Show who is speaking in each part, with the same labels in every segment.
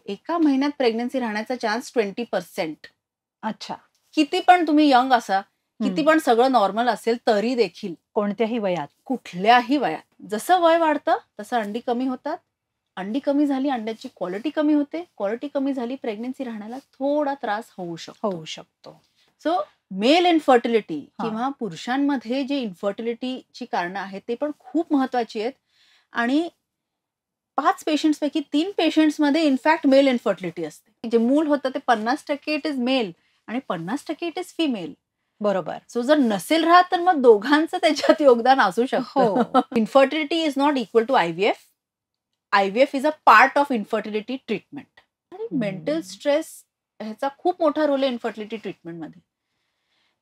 Speaker 1: एका महिन्यात प्रेग्नन्सी राहण्याचा चान्स 20%.
Speaker 2: अच्छा.
Speaker 1: किती पण तुम्ही यंग असा, किती पण सगळं नॉर्मल असेल तरी देखील
Speaker 2: कोणत्याही वयात,
Speaker 1: कुठल्याही वयात, जसं वय वाढतं तसं अंडी कमी होतात. अंडी कमी झाली, अंड्याची क्वालिटी कमी होते. क्वालिटी कमी झाली, प्रेग्नन्सी राहण्याला थोडा त्रास होऊ शकतो. सो मेल इन्फर्टिलिटी किंवा पुरुषांमध्ये जे इन्फर्टिलिटीची कारणं आहेत ते पण खूप महत्वाची आहेत. आणि 5 पेशंट्सपैकी 3 पेशंट्समध्ये इनफॅक्ट मेल इन्फर्टिलिटी असते. जे मूल होतं ते 50% इट इज मेल आणि 50% इट इज फिमेल.
Speaker 2: बरोबर.
Speaker 1: सो जर नसेल राहत तर मग दोघांचं त्याच्यात योगदान असू शकतं. Infertility is not equal to IVF. IVF is a part of infertility treatment. आणि मेंटल स्ट्रेस ह्याचा खूप मोठा रोल आहे इन्फर्टिलिटी ट्रीटमेंटमध्ये.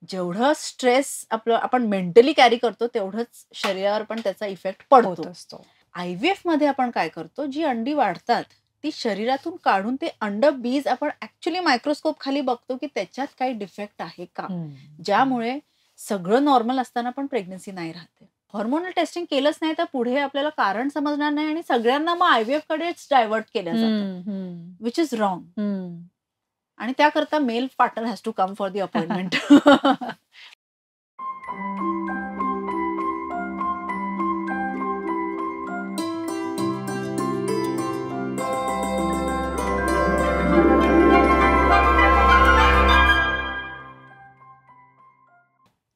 Speaker 1: जेवढं स्ट्रेस आपण मेंटली कॅरी करतो तेवढंच शरीरावर पण त्याचा इफेक्ट पडतो असतो. IVF मध्ये आपण काय करतो, जी अंडी वाढतात ती शरीरातून काढून ते अंडबीज आपण ऍक्च्युली मायक्रोस्कोप खाली बघतो की त्याच्यात काही डिफेक्ट आहे का, ज्यामुळे सगळं नॉर्मल असताना पण प्रेग्नन्सी नाही राहते. हॉर्मोनल टेस्टिंग केलंच नाही तर पुढे आपल्याला कारण समजणार नाही आणि सगळ्यांना मग IVF कडेच डायव्हर्ट केलं जातं, विच इज रॉंग. आणि त्याकरता male partner has to come for the appointment.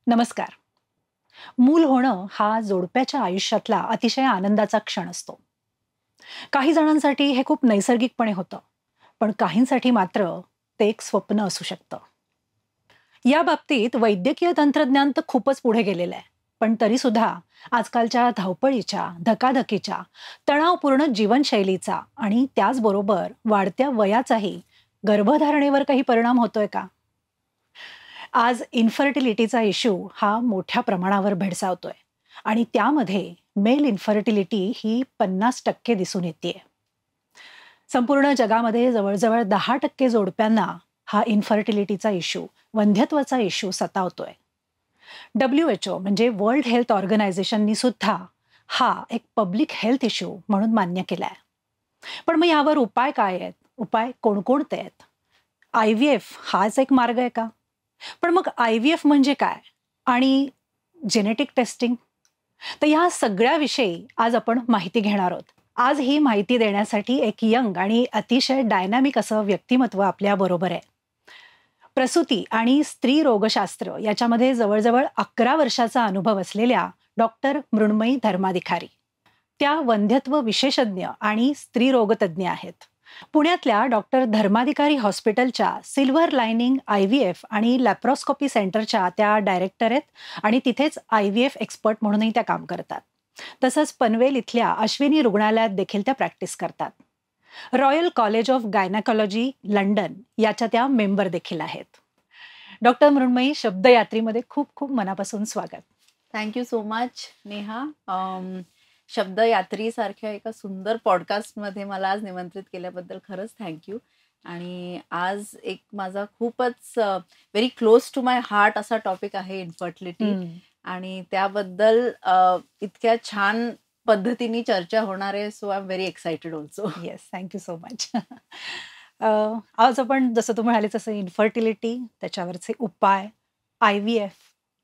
Speaker 2: नमस्कार. मूल होणं हा जोडप्याच्या आयुष्यातला अतिशय आनंदाचा क्षण असतो. काही जणांसाठी हे खूप नैसर्गिकपणे होतं, पण काहींसाठी मात्र ते एक स्वप्न असू शकतं. या बाबतीत वैद्यकीय तंत्रज्ञान तर खूपच पुढे गेलेलं आहे, पण तरी सुद्धा आजकालच्या धावपळीच्या, धकाधकीच्या, तणावपूर्ण जीवनशैलीचा आणि त्याचबरोबर वाढत्या वयाचाही गर्भधारणेवर काही परिणाम होतोय का? आज इन्फर्टिलिटीचा इश्यू हा मोठ्या प्रमाणावर भेडसावतोय आणि त्यामध्ये मेल इन्फर्टिलिटी ही 50% दिसून येते. संपूर्ण जगामध्ये जवळजवळ 10% जोडप्यांना हा इन्फर्टिलिटीचा इश्यू, वंध्यत्वाचा इश्यू सतावतोय. WHO म्हणजे वर्ल्ड हेल्थ ऑर्गनायझेशननी सुद्धा हा एक पब्लिक हेल्थ इश्यू म्हणून मान्य केलाय. पण मग यावर उपाय काय आहेत? उपाय कोणकोणते आहेत? IVF हाच एक मार्ग आहे का? पण मग IVF म्हणजे काय आणि जेनेटिक टेस्टिंग, तर या सगळ्याविषयी आज आपण माहिती घेणार आहोत. आज ही माहिती देण्यासाठी एक यंग आणि अतिशय डायनॅमिक असं व्यक्तिमत्व आपल्या बरोबर आहे. प्रसूती आणि स्त्री रोगशास्त्र याच्यामध्ये जवळजवळ 11 वर्षाचा अनुभव असलेल्या डॉक्टर मृण्मयी धर्माधिकारी. त्या वंध्यत्व विशेषज्ञ आणि स्त्री रोगतज्ञ आहेत. पुण्यातल्या डॉक्टर धर्माधिकारी हॉस्पिटलच्या सिल्व्हर लाइनिंग IVF आणि लॅप्रोस्कोपी सेंटरच्या त्या डायरेक्टर आहेत आणि तिथेच IVF एक्सपर्ट म्हणूनही त्या काम करतात. तसंच पनवेल इथल्या अश्विनी रुग्णालयात देखील त्या प्रॅक्टिस करतात. रॉयल कॉलेज ऑफ गायनेकॉलॉजी लंडन याच्या त्या मेंबर देखील आहेत. डॉक्टर मृण्मयी, शब्दयात्रीमध्ये खूप खूप मनापासून स्वागत.
Speaker 1: Thank you so much Neha. शब्दयात्री सारख्या एका सुंदर पॉडकास्टमध्ये मला आज निमंत्रित केल्याबद्दल खरंच थँक्यू. आणि आज एक माझा खूपच very close to my heart असा टॉपिक आहे इन्फर्टिलिटी, आणि त्याबद्दल इतक्या छान पद्धतीने चर्चा होणार आहे. So I am very excited also.
Speaker 2: Yes, thank you so much. आज आपण जसं तुम्ही म्हणाले तसं इन्फर्टिलिटी, त्याच्यावरचे उपाय, IVF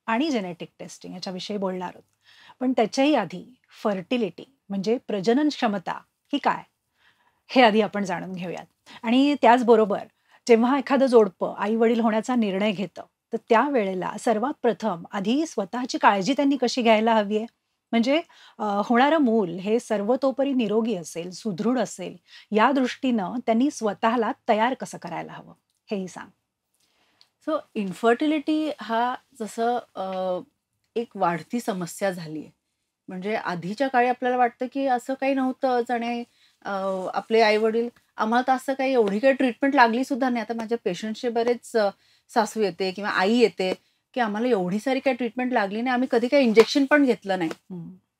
Speaker 2: आणि जेनेटिक टेस्टिंग याच्याविषयी बोलणार आहोत. पण त्याच्याही आधी फर्टिलिटी म्हणजे प्रजनन क्षमता ही काय, हे आधी आपण जाणून घेऊयात. आणि त्याचबरोबर जेव्हा एखादं जोडपं आई वडील होण्याचा निर्णय घेतं तर त्यावेळेला सर्वात प्रथम आधी स्वतःची काळजी त्यांनी कशी घ्यायला हवी आहे, म्हणजे होणारं मूल हे सर्वतोपरी निरोगी असेल, सुदृढ असेल, या दृष्टीनं त्यांनी स्वतःला तयार कसं करायला हवं हेही सांग.
Speaker 1: सो इन्फर्टिलिटी हा जसं एक वाढती समस्या झाली आहे. म्हणजे आधीच्या काळी आपल्याला वाटतं की असं काही नव्हतंच आणि आपले आई वडील, आम्हाला तर असं काही एवढी काही ट्रीटमेंट लागली सुद्धा नाही. आता माझ्या पेशंटचे बरेच सासू येते किंवा आई येते की आम्हाला एवढी सारी काही ट्रीटमेंट लागली नाही, आम्ही कधी काही इंजेक्शन पण घेतलं नाही,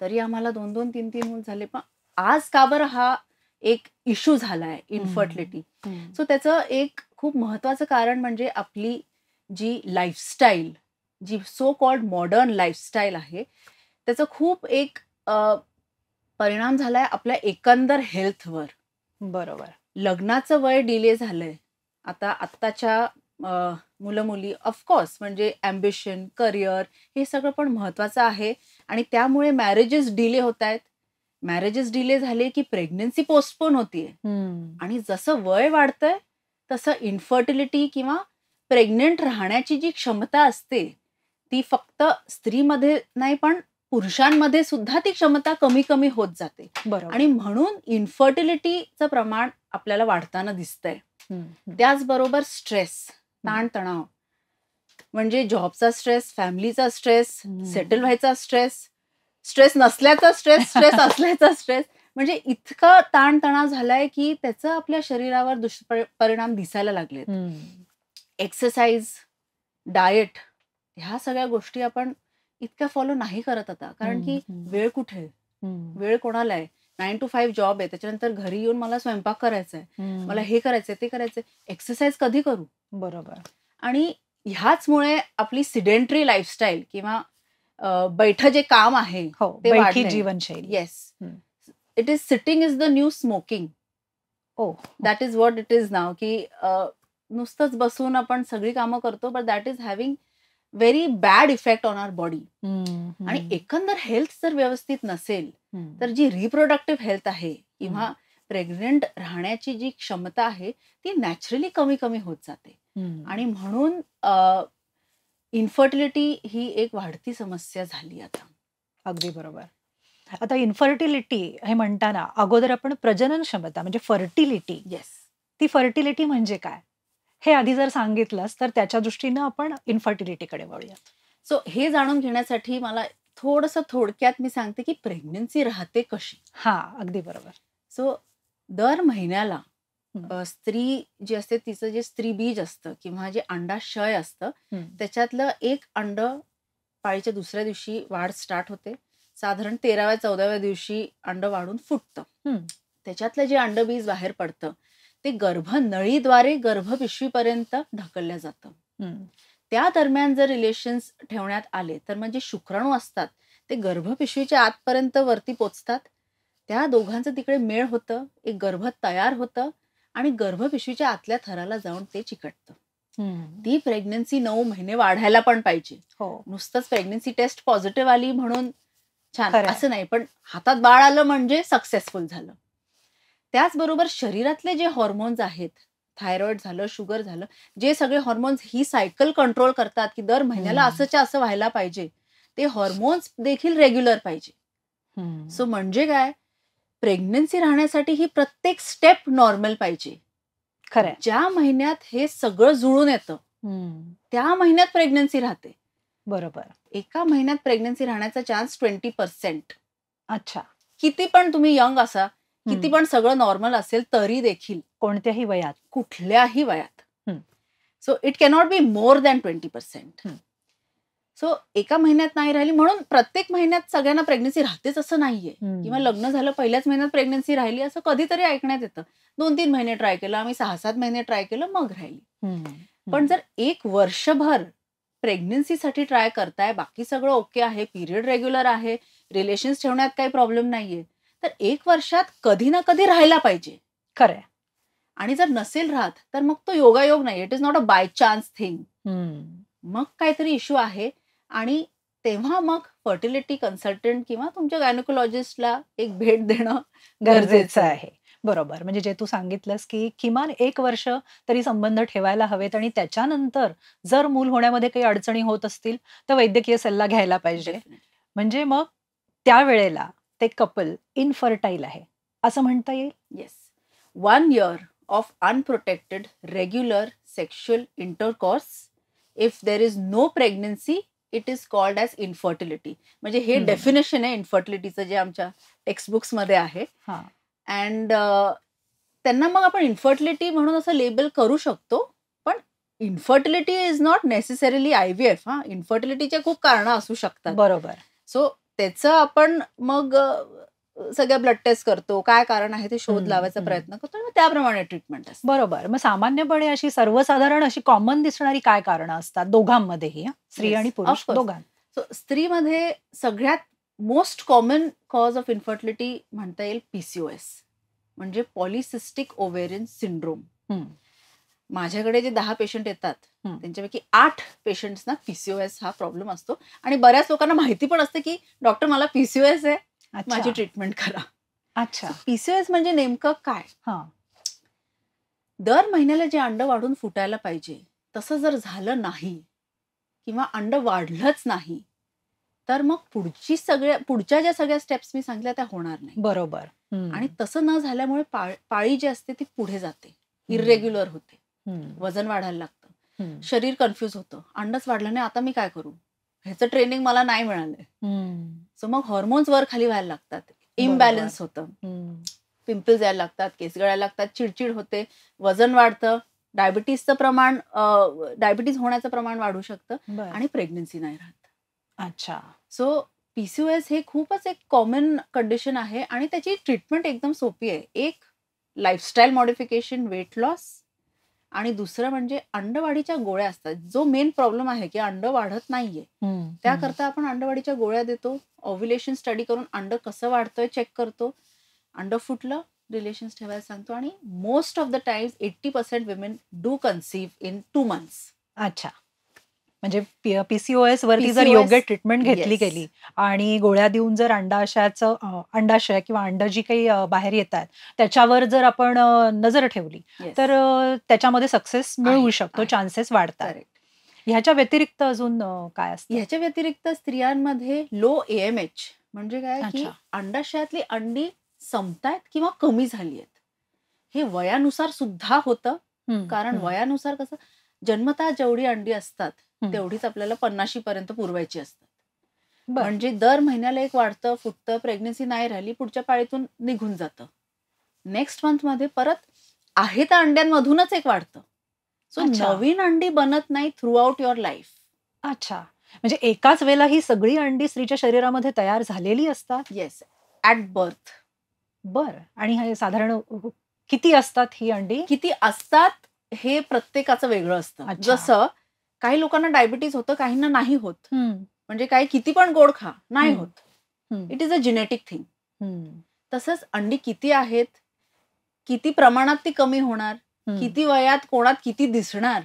Speaker 1: तरी आम्हाला 2-2, 3-3 मूल झाले. पण आज का बरं हा एक इश्यू झालाय इन्फर्टिलिटी? सो त्याचं एक खूप महत्वाचं कारण म्हणजे आपली जी लाईफस्टाईल, जी सो कॉल्ड मॉडर्न लाईफस्टाईल आहे, त्याचा खूप एक परिणाम झालाय आपल्या एकंदर हेल्थवर.
Speaker 2: बरोबर.
Speaker 1: लग्नाचं वय डिले झालंय. आता आत्ताच्या मुलं मुली ऑफकोर्स म्हणजे ॲम्बिशन, करिअर हे सगळं पण महत्वाचं आहे आणि त्यामुळे मॅरेजेस डिले होत आहेत. मॅरेजेस डिले झाले की प्रेग्नन्सी पोस्टपोन होतीये आणि जसं वय वाढतंय तसं इन्फर्टिलिटी किंवा प्रेग्नेंट राहण्याची जी क्षमता असते ती फक्त स्त्रीमध्ये नाही पण पुरुषांमध्ये सुद्धा ती क्षमता कमी कमी होत जाते
Speaker 2: बरोबर.
Speaker 1: आणि म्हणून इन्फर्टिलिटीचं प्रमाण आपल्याला वाढताना दिसतंय. त्याचबरोबर स्ट्रेस, ताणतणाव म्हणजे जॉबचा स्ट्रेस, फॅमिलीचा स्ट्रेस, सेटल व्हायचा स्ट्रेस, स्ट्रेस नसल्याचा स्ट्रेस, स्ट्रेस असल्याचा स्ट्रेस, म्हणजे इतका ताणतणाव झालाय की त्याचा आपल्या शरीरावर दुष्परिणाम दिसायला लागलेत. एक्सरसाइज, डाएट ह्या सगळ्या गोष्टी आपण इतक्या फॉलो नाही करत आता. कारण की वेळ कुठे, वेळ कोणाला आहे? 9 to 5 जॉब आहे, त्याच्यानंतर घरी येऊन मला स्वयंपाक करायचा आहे, मला हे करायचंय ते करायचंय, एक्सरसाइज कधी करू?
Speaker 2: बरोबर.
Speaker 1: आणि ह्याचमुळे आपली सिडेंटरी लाईफस्टाईल किंवा बैठं जे काम आहे ते
Speaker 2: बैठी
Speaker 1: वाढलंय.
Speaker 2: जीवनशैली.
Speaker 1: Yes, it is sitting is the new smoking. That is what it is now. की नुसतंच बसून आपण सगळी कामं करतो, but that is having very bad effect on our body. आणि एकंदर हेल्थ जर व्यवस्थित नसेल तर जी रिप्रोडक्टिव्ह हेल्थ आहे किंवा प्रेग्नेंट राहण्याची जी क्षमता आहे ती नॅचरली कमी कमी होत जाते. आणि म्हणून इन्फर्टिलिटी ही एक वाढती समस्या झाली आता.
Speaker 2: अगदी बरोबर. आता इन्फर्टिलिटी हे म्हणताना अगोदर आपण प्रजनन क्षमता म्हणजे फर्टिलिटी,
Speaker 1: येस,
Speaker 2: ती फर्टिलिटी म्हणजे काय हे आधी जर सांगितलंस तर त्याच्या दृष्टीनं आपण इन्फर्टिलिटीकडे वळूयात.
Speaker 1: सो हे जाणून घेण्यासाठी मला थोडंसं थोडक्यात मी सांगते की प्रेग्नन्सी राहते कशी.
Speaker 2: अगदी बरोबर.
Speaker 1: सो दर महिन्याला स्त्री जी असते तिचं जे स्त्री बीज असतं किंवा जे अंडाशय असतं त्याच्यातलं एक अंड पाळीच्या दुसऱ्या दिवशी वाढ स्टार्ट होते. साधारण 13व्या-14व्या दिवशी अंड वाढून फुटतं. त्याच्यातलं जे अंडबीज बाहेर पडतं ते गर्भनळीद्वारे गर्भपिशवीपर्यंत ढकललं जातं. त्या दरम्यान जर रिलेशन्स ठेवण्यात आले तर म्हणजे शुक्राणू असतात ते गर्भपिशवीच्या आतपर्यंत वरती पोचतात. त्या दोघांचं तिकडे मेळ होतं, एक गर्भ तयार होतं आणि गर्भपिशवीच्या आतल्या थराला जाऊन ते चिकटतं. ती प्रेग्नन्सी 9 महिने वाढायला पण पाहिजे. नुसतंच प्रेग्नन्सी टेस्ट पॉझिटिव्ह आली म्हणून छान असं नाही, पण हातात बाळ आलं म्हणजे सक्सेसफुल झालं. त्याचबरोबर शरीरातले जे हॉर्मोन्स आहेत, थायरॉइड झालं, शुगर झालं, जे सगळे हॉर्मोन्स ही सायकल कंट्रोल करतात की दर महिन्याला असंच्या असं व्हायला पाहिजे, ते हॉर्मोन्स देखील रेग्युलर पाहिजे. सो म्हणजे काय, प्रेग्नन्सी राहण्यासाठी ही प्रत्येक स्टेप नॉर्मल पाहिजे.
Speaker 2: खरं.
Speaker 1: ज्या महिन्यात हे सगळं जुळून येतं त्या महिन्यात प्रेग्नन्सी राहते.
Speaker 2: बरोबर.
Speaker 1: एका महिन्यात प्रेग्नन्सी राहण्याचा चान्स 20%.
Speaker 2: अच्छा.
Speaker 1: किती पण तुम्ही यंग असा, किती पण सगळं नॉर्मल असेल तरी देखील
Speaker 2: कोणत्याही वयात,
Speaker 1: कुठल्याही वयात. So it cannot be more than 20%. So एका महिन्यात नाही राहिली म्हणून प्रत्येक महिन्यात सगळ्यांना प्रेग्नन्सी राहतेच असं नाहीये. किंवा लग्न झालं पहिल्याच महिन्यात प्रेग्नन्सी राहिली असं कधीतरी ऐकण्यात येतं. 2-3 महिने ट्राय केलं, आम्ही 6-7 महिने ट्राय केलं, मग राहिली. पण जर 1 वर्षभर प्रेग्नन्सीसाठी ट्राय करताय, बाकी सगळं ओके आहे, पिरियड रेग्युलर आहे, रिलेशन्स ठेवण्यात काही प्रॉब्लेम नाहीये, तर 1 वर्षात कधी ना कधी राहायला पाहिजे.
Speaker 2: खरंय.
Speaker 1: आणि जर नसेल राहत तर मग तो योगायोग नाही, it is not a by chance thing. मग काहीतरी इश्यू आहे आणि तेव्हा मग फर्टिलिटी कन्सल्टंट किंवा तुमच्या गायनेकोलॉजिस्टला एक भेट देणं
Speaker 2: गरजेचं आहे. बरोबर. म्हणजे जे तू सांगितलंस की किमान 1 वर्ष तरी संबंध ठेवायला हवेत आणि त्याच्यानंतर जर मूल होण्यामध्ये काही अडचणी होत असतील तर वैद्यकीय सल्ला घ्यायला पाहिजे. म्हणजे मग त्यावेळेला ते कपल इनफर्टाईल आहे असं म्हणता येईल.
Speaker 1: Yes. 1 year of unprotected regular sexual intercourse, if there is no pregnancy, it is called as infertility. म्हणजे हे डेफिनेशन आहे इन्फर्टिलिटीचं जे आमच्या टेक्स्टबुक्स मध्ये आहे. अँड त्यांना मग आपण इन्फर्टिलिटी म्हणून असं लेबल करू शकतो, पण infertility is not necessarily IVF. इन्फर्टिलिटीचे खूप कारणं असू शकतात.
Speaker 2: बरोबर.
Speaker 1: सो त्याचं आपण मग सगळ्या ब्लड टेस्ट करतो, काय कारण आहे ते शोध लावायचा प्रयत्न करतो आणि त्याप्रमाणे ट्रीटमेंट असते.
Speaker 2: बरोबर. मग सामान्यपणे अशी सर्वसाधारण अशी कॉमन दिसणारी काय कारणं असतात दोघांमध्येही, स्त्री आणि पुरुष दोघां?
Speaker 1: सो स्त्रीमध्ये सगळ्यात most common cause of infertility म्हणता येईल PCOS. म्हणजे पॉलिसिस्टिक ओव्हेरियन सिंड्रोम.
Speaker 2: हम्म.
Speaker 1: माझ्याकडे जे 10 पेशंट येतात
Speaker 2: हम्म.
Speaker 1: त्यांच्यापैकी 8 पेशंट्सना पीसीओएस हा प्रॉब्लेम असतो. आणि बऱ्याच लोकांना माहिती पण असते की डॉक्टर मला पीसीओएस आहे, माझी
Speaker 2: अच्छा.
Speaker 1: ट्रीटमेंट करा.
Speaker 2: अच्छा.
Speaker 1: पीसीओएस म्हणजे नेमकं काय?
Speaker 2: हा.
Speaker 1: दर महिन्याला जे अंड वाढून फुटायला पाहिजे तसं जर झालं नाही किंवा अंड वाढलंच नाही तर मग पुढच्या ज्या सगळ्या स्टेप्स मी सांगितल्या त्या होणार नाही.
Speaker 2: बरोबर.
Speaker 1: आणि तसं न झाल्यामुळे पाळी जी असते ती पुढे जाते, इरेग्युलर होते, वजन वाढायला लागतं, शरीर कन्फ्यूज होतं, अंडच वाढलं नाही, आता मी काय करू, ह्याचं ट्रेनिंग मला नाही मिळालंय. सो मग हॉर्मोन्स वर खाली व्हायला लागतात, इम्बॅलन्स होतं, पिंपल्स यायला लागतात, केस गळायला लागतात, चिडचिड होते, वजन वाढतं, डायबिटीज होण्याचं प्रमाण वाढू शकतं आणि प्रेग्नन्सी नाही राहत.
Speaker 2: अच्छा.
Speaker 1: सो पीसीओएस हे खूपच एक कॉमन कंडिशन आहे आणि त्याची ट्रीटमेंट एकदम सोपी आहे. एक लाईफस्टाईल मॉडिफिकेशन, वेट लॉस, आणि दुसरं म्हणजे अंडवाढीच्या गोळ्या असतात. जो मेन प्रॉब्लेम आहे की अंड वाढत नाहीये, त्याकरता आपण अंडवाढीच्या गोळ्या देतो. ओव्ह्युलेशन स्टडी करून अंड कसं वाढतंय चेक करतो, अंड फुटलं रिलेशन्स ठेवायला सांगतो आणि most of the times 80% women do conceive in 2 months.
Speaker 2: अच्छा. म्हणजे पीसीओएस वरती जर योग्य ट्रीटमेंट घेतली गेली आणि गोळ्या देऊन जर अंडाशय किंवा अंड जी काही बाहेर येतात त्याच्यावर जर आपण नजर ठेवली तर त्याच्यामध्ये सक्सेस मिळवू शकतो, चान्सेस वाढतात. ह्याच्या व्यतिरिक्त अजून काय असतं?
Speaker 1: ह्याच्या व्यतिरिक्त स्त्रियांमध्ये लो AMH म्हणजे काय की अंडाशयातली अंडी संपतायत किंवा कमी झाली आहेत. हे वयानुसार सुद्धा होतं, कारण वयानुसार कसं जन्मतः जेवढी अंडी असतात तेवढीच आपल्याला 50 पर्यंत पुरवायची असतात. म्हणजे दर महिन्याला एक वाढतं, फुटतं, प्रेग्नन्सी नाही राहिली, पुढच्या पाळीतून निघून जातं, नेक्स्ट मंथ मध्ये परत आहे त्या अंड्यांमधूनच एक वाढतं. सो नवीन अंडी बनत नाही थ्रू आउट युअर लाईफ.
Speaker 2: अच्छा. म्हणजे एकाच वेळेला ही सगळी अंडी स्त्रीच्या शरीरामध्ये तयार झालेली असतात?
Speaker 1: Yes, at birth.
Speaker 2: बरं. आणि हे साधारण किती असतात ही अंडी?
Speaker 1: किती असतात हे प्रत्येकाचं वेगळं असतं. जसं काही लोकांना डायबिटीज होतं, काहींना नाही होत. म्हणजे काही किती पण गोड खा, नाही होत. It is a genetic thing. तसंच अंडी किती आहेत, किती प्रमाणात ती कमी होणार, किती वयात कोणात किती दिसणार,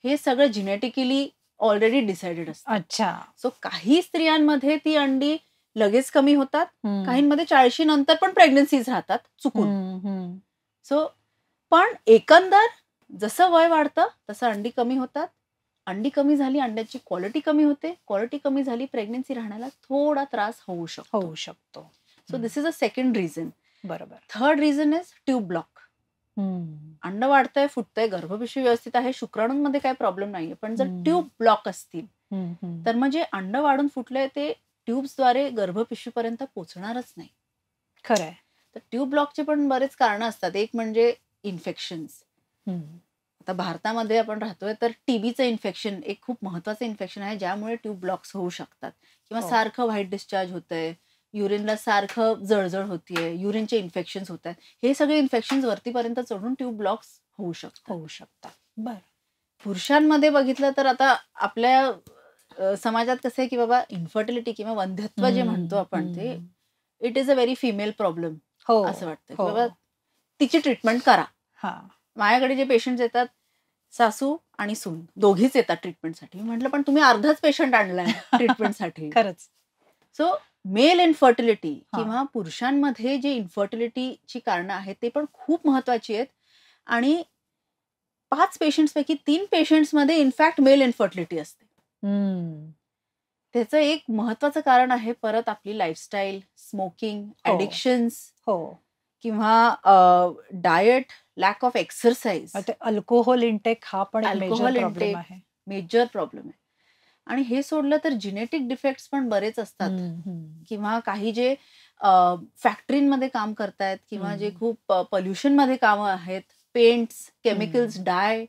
Speaker 1: हे सगळं जेनेटिकली ऑलरेडी डिसाइडेड असतं.
Speaker 2: अच्छा.
Speaker 1: सो काही स्त्रियांमध्ये ती अंडी लगेच कमी होतात, काहींमध्ये 40 नंतर पण प्रेग्नन्सीज राहतात चुकून. सो पण एकंदर जसं वय वाढतं तसं अंडी कमी होतात. अंडी कमी झाली, अंड्याची क्वालिटी कमी होते, क्वालिटी कमी झाली, प्रेग्नन्सी राहण्याला थोडा त्रास होऊ शकतो. So this is a second reason.
Speaker 2: बरोबर.
Speaker 1: Third reason is tube block. अंड वाढतंय, फुटतंय, गर्भपिशवी व्यवस्थित आहे, शुक्राणूंमध्ये काही प्रॉब्लेम नाहीये, पण जर ट्यूब ब्लॉक असतील तर मग जे अंड वाढून फुटलंय ते ट्यूब्सद्वारे गर्भपिशवीपर्यंत पोहोचणारच नाही.
Speaker 2: खरंय.
Speaker 1: तर ट्यूब ब्लॉकचे पण बरेच कारणं असतात. एक म्हणजे इन्फेक्शन्स. आता भारतामध्ये आपण राहतोय तर टीबीचं इन्फेक्शन एक खूप महत्वाचं इन्फेक्शन आहे, ज्यामुळे ट्यूब ब्लॉक्स होऊ शकतात. किंवा सारखं व्हाईट डिस्चार्ज होतंय, युरिनला सारखं जळजळ होतीये, युरिनचे इन्फेक्शन्स होत आहेत, हे सगळे इन्फेक्शन वरतीपर्यंत चढून ट्यूब ब्लॉक्स होऊ शकतात.
Speaker 2: बरं.
Speaker 1: पुरुषांमध्ये बघितलं तर आता आपल्या समाजात कसं आहे की बाबा इन्फर्टिलिटी किंवा वंध्यत्व जे म्हणतो आपण ते it is a very female problem असं वाटतं की बाबा तिची ट्रीटमेंट करा. माझ्याकडे जे पेशंट येतात सासू आणि सून दोघीच येतात ट्रीटमेंटसाठी. म्हटलं पण तुम्ही अर्धाच पेशंट आणलाय ट्रीटमेंटसाठी.
Speaker 2: खरंच.
Speaker 1: सो मेल इन्फर्टिलिटी किंवा पुरुषांमध्ये जे इन्फर्टिलिटीची कारणं आहेत ते पण खूप महत्वाची आहेत. आणि 5 पेशंट्स पैकी 3 पेशंट्समध्ये इनफॅक्ट मेल इन्फर्टिलिटी असते. त्याचं एक महत्वाचं कारण आहे परत आपली लाईफस्टाईल, स्मोकिंग, ॲडिक्शन्स किंवा diet, lack of exercise.
Speaker 2: Alcohol intake हा पण
Speaker 1: मेजर प्रॉब्लेम आहे. आणि हे सोडलं तर जेनेटिक डिफेक्ट्स पण बरेच असतात. किंवा काही जे फॅक्टरीमध्ये काम करतायत किंवा जे खूप पोल्युशन मध्ये कामं आहेत, पेंट्स, केमिकल्स, डाय,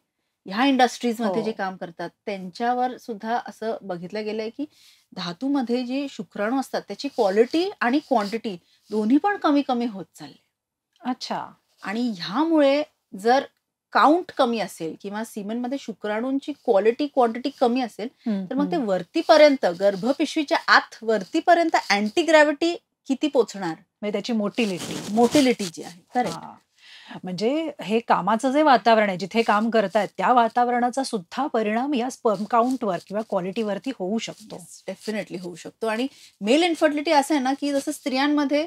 Speaker 1: ह्या इंडस्ट्रीजमध्ये जे काम करतात त्यांच्यावर सुद्धा असं बघितलं गेलंय की धातूमध्ये जे शुक्राणू असतात त्याची क्वालिटी आणि क्वांटिटी दोन्ही पण कमी कमी होत चालले.
Speaker 2: अच्छा.
Speaker 1: आणि ह्यामुळे जर काउंट कमी असेल किंवा सीमेनमध्ये शुक्राणूंची क्वालिटी क्वांटिटी कमी असेल तर मग ते वरतीपर्यंत गर्भपिशवीच्या आत वरतीपर्यंत अँटी ग्रॅव्हिटी किती पोचणार
Speaker 2: म्हणजे त्याची
Speaker 1: मोटिलिटी जी आहे. करेक्ट.
Speaker 2: म्हणजे हे कामाचं जे वातावरण आहे, जिथे काम करतायत त्या वातावरणाचा सुद्धा परिणाम या स्पर्म काउंटवर किंवा क्वालिटीवरती होऊ शकतो.
Speaker 1: डेफिनेटली होऊ शकतो. आणि मेल इन्फर्टिलिटी असं आहे ना, की जसं स्त्रियांमध्ये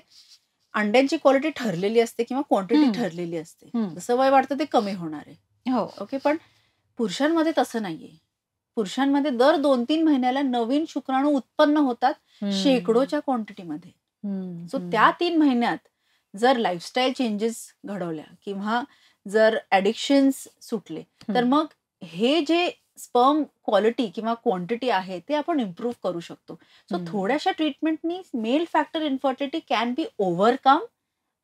Speaker 1: अंड्यांची क्वालिटी ठरलेली असते किंवा क्वांटिटी ठरलेली असते. जसं वय वाढतं ते कमी होणार आहे.
Speaker 2: हो.
Speaker 1: ओके. पण पुरुषांमध्ये तसं नाहीये. पुरुषांमध्ये दर 2-3 महिन्याला नवीन शुक्राणू उत्पन्न होतात शेकडोच्या क्वांटिटीमध्ये. सो त्या 3 महिन्यात जर लाईफस्टाईल चेंजेस घडवल्या किंवा जर ॲडिक्शन्स सुटले तर मग हे जे स्पर्म क्वालिटी किंवा क्वांटिटी आहे ते आपण इम्प्रूव्ह करू शकतो. सो थोड्याशा ट्रीटमेंटनी male factor infertility can be overcome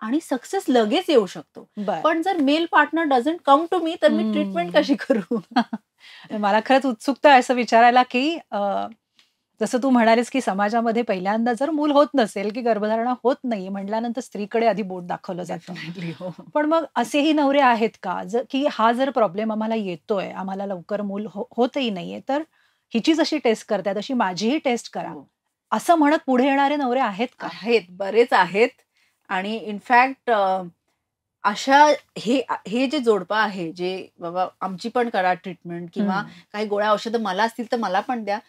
Speaker 1: आणि सक्सेस लगेच येऊ शकतो. पण जर male partner doesn't come to me तर मी ट्रीटमेंट कशी करू?
Speaker 2: मला खरंच उत्सुकता आहे असं विचारायला, की जसं तू म्हणालीस की समाजामध्ये पहिल्यांदा जर मूल होत नसेल की गर्भधारणा होत नाही म्हटल्यानंतर स्त्रीकडे आधी बोट दाखवलं जातं. पण मग असेही नवरे आहेत का की हा जर प्रॉब्लेम आम्हाला येतोय, आम्हाला लवकर मूल होतही नाहीये, तर हिचीच अशी टेस्ट करतायत अशी माझीही टेस्ट करा, असं म्हणत पुढे येणारे नवरे आहेत का?
Speaker 1: आहेत, बरेच आहेत. आणि इनफॅक्ट अशा हे जे जोडपं आहे जे बाबा आमची पण करा ट्रीटमेंट किंवा काही गोळ्या औषधं मला असतील तर मला पण द्या,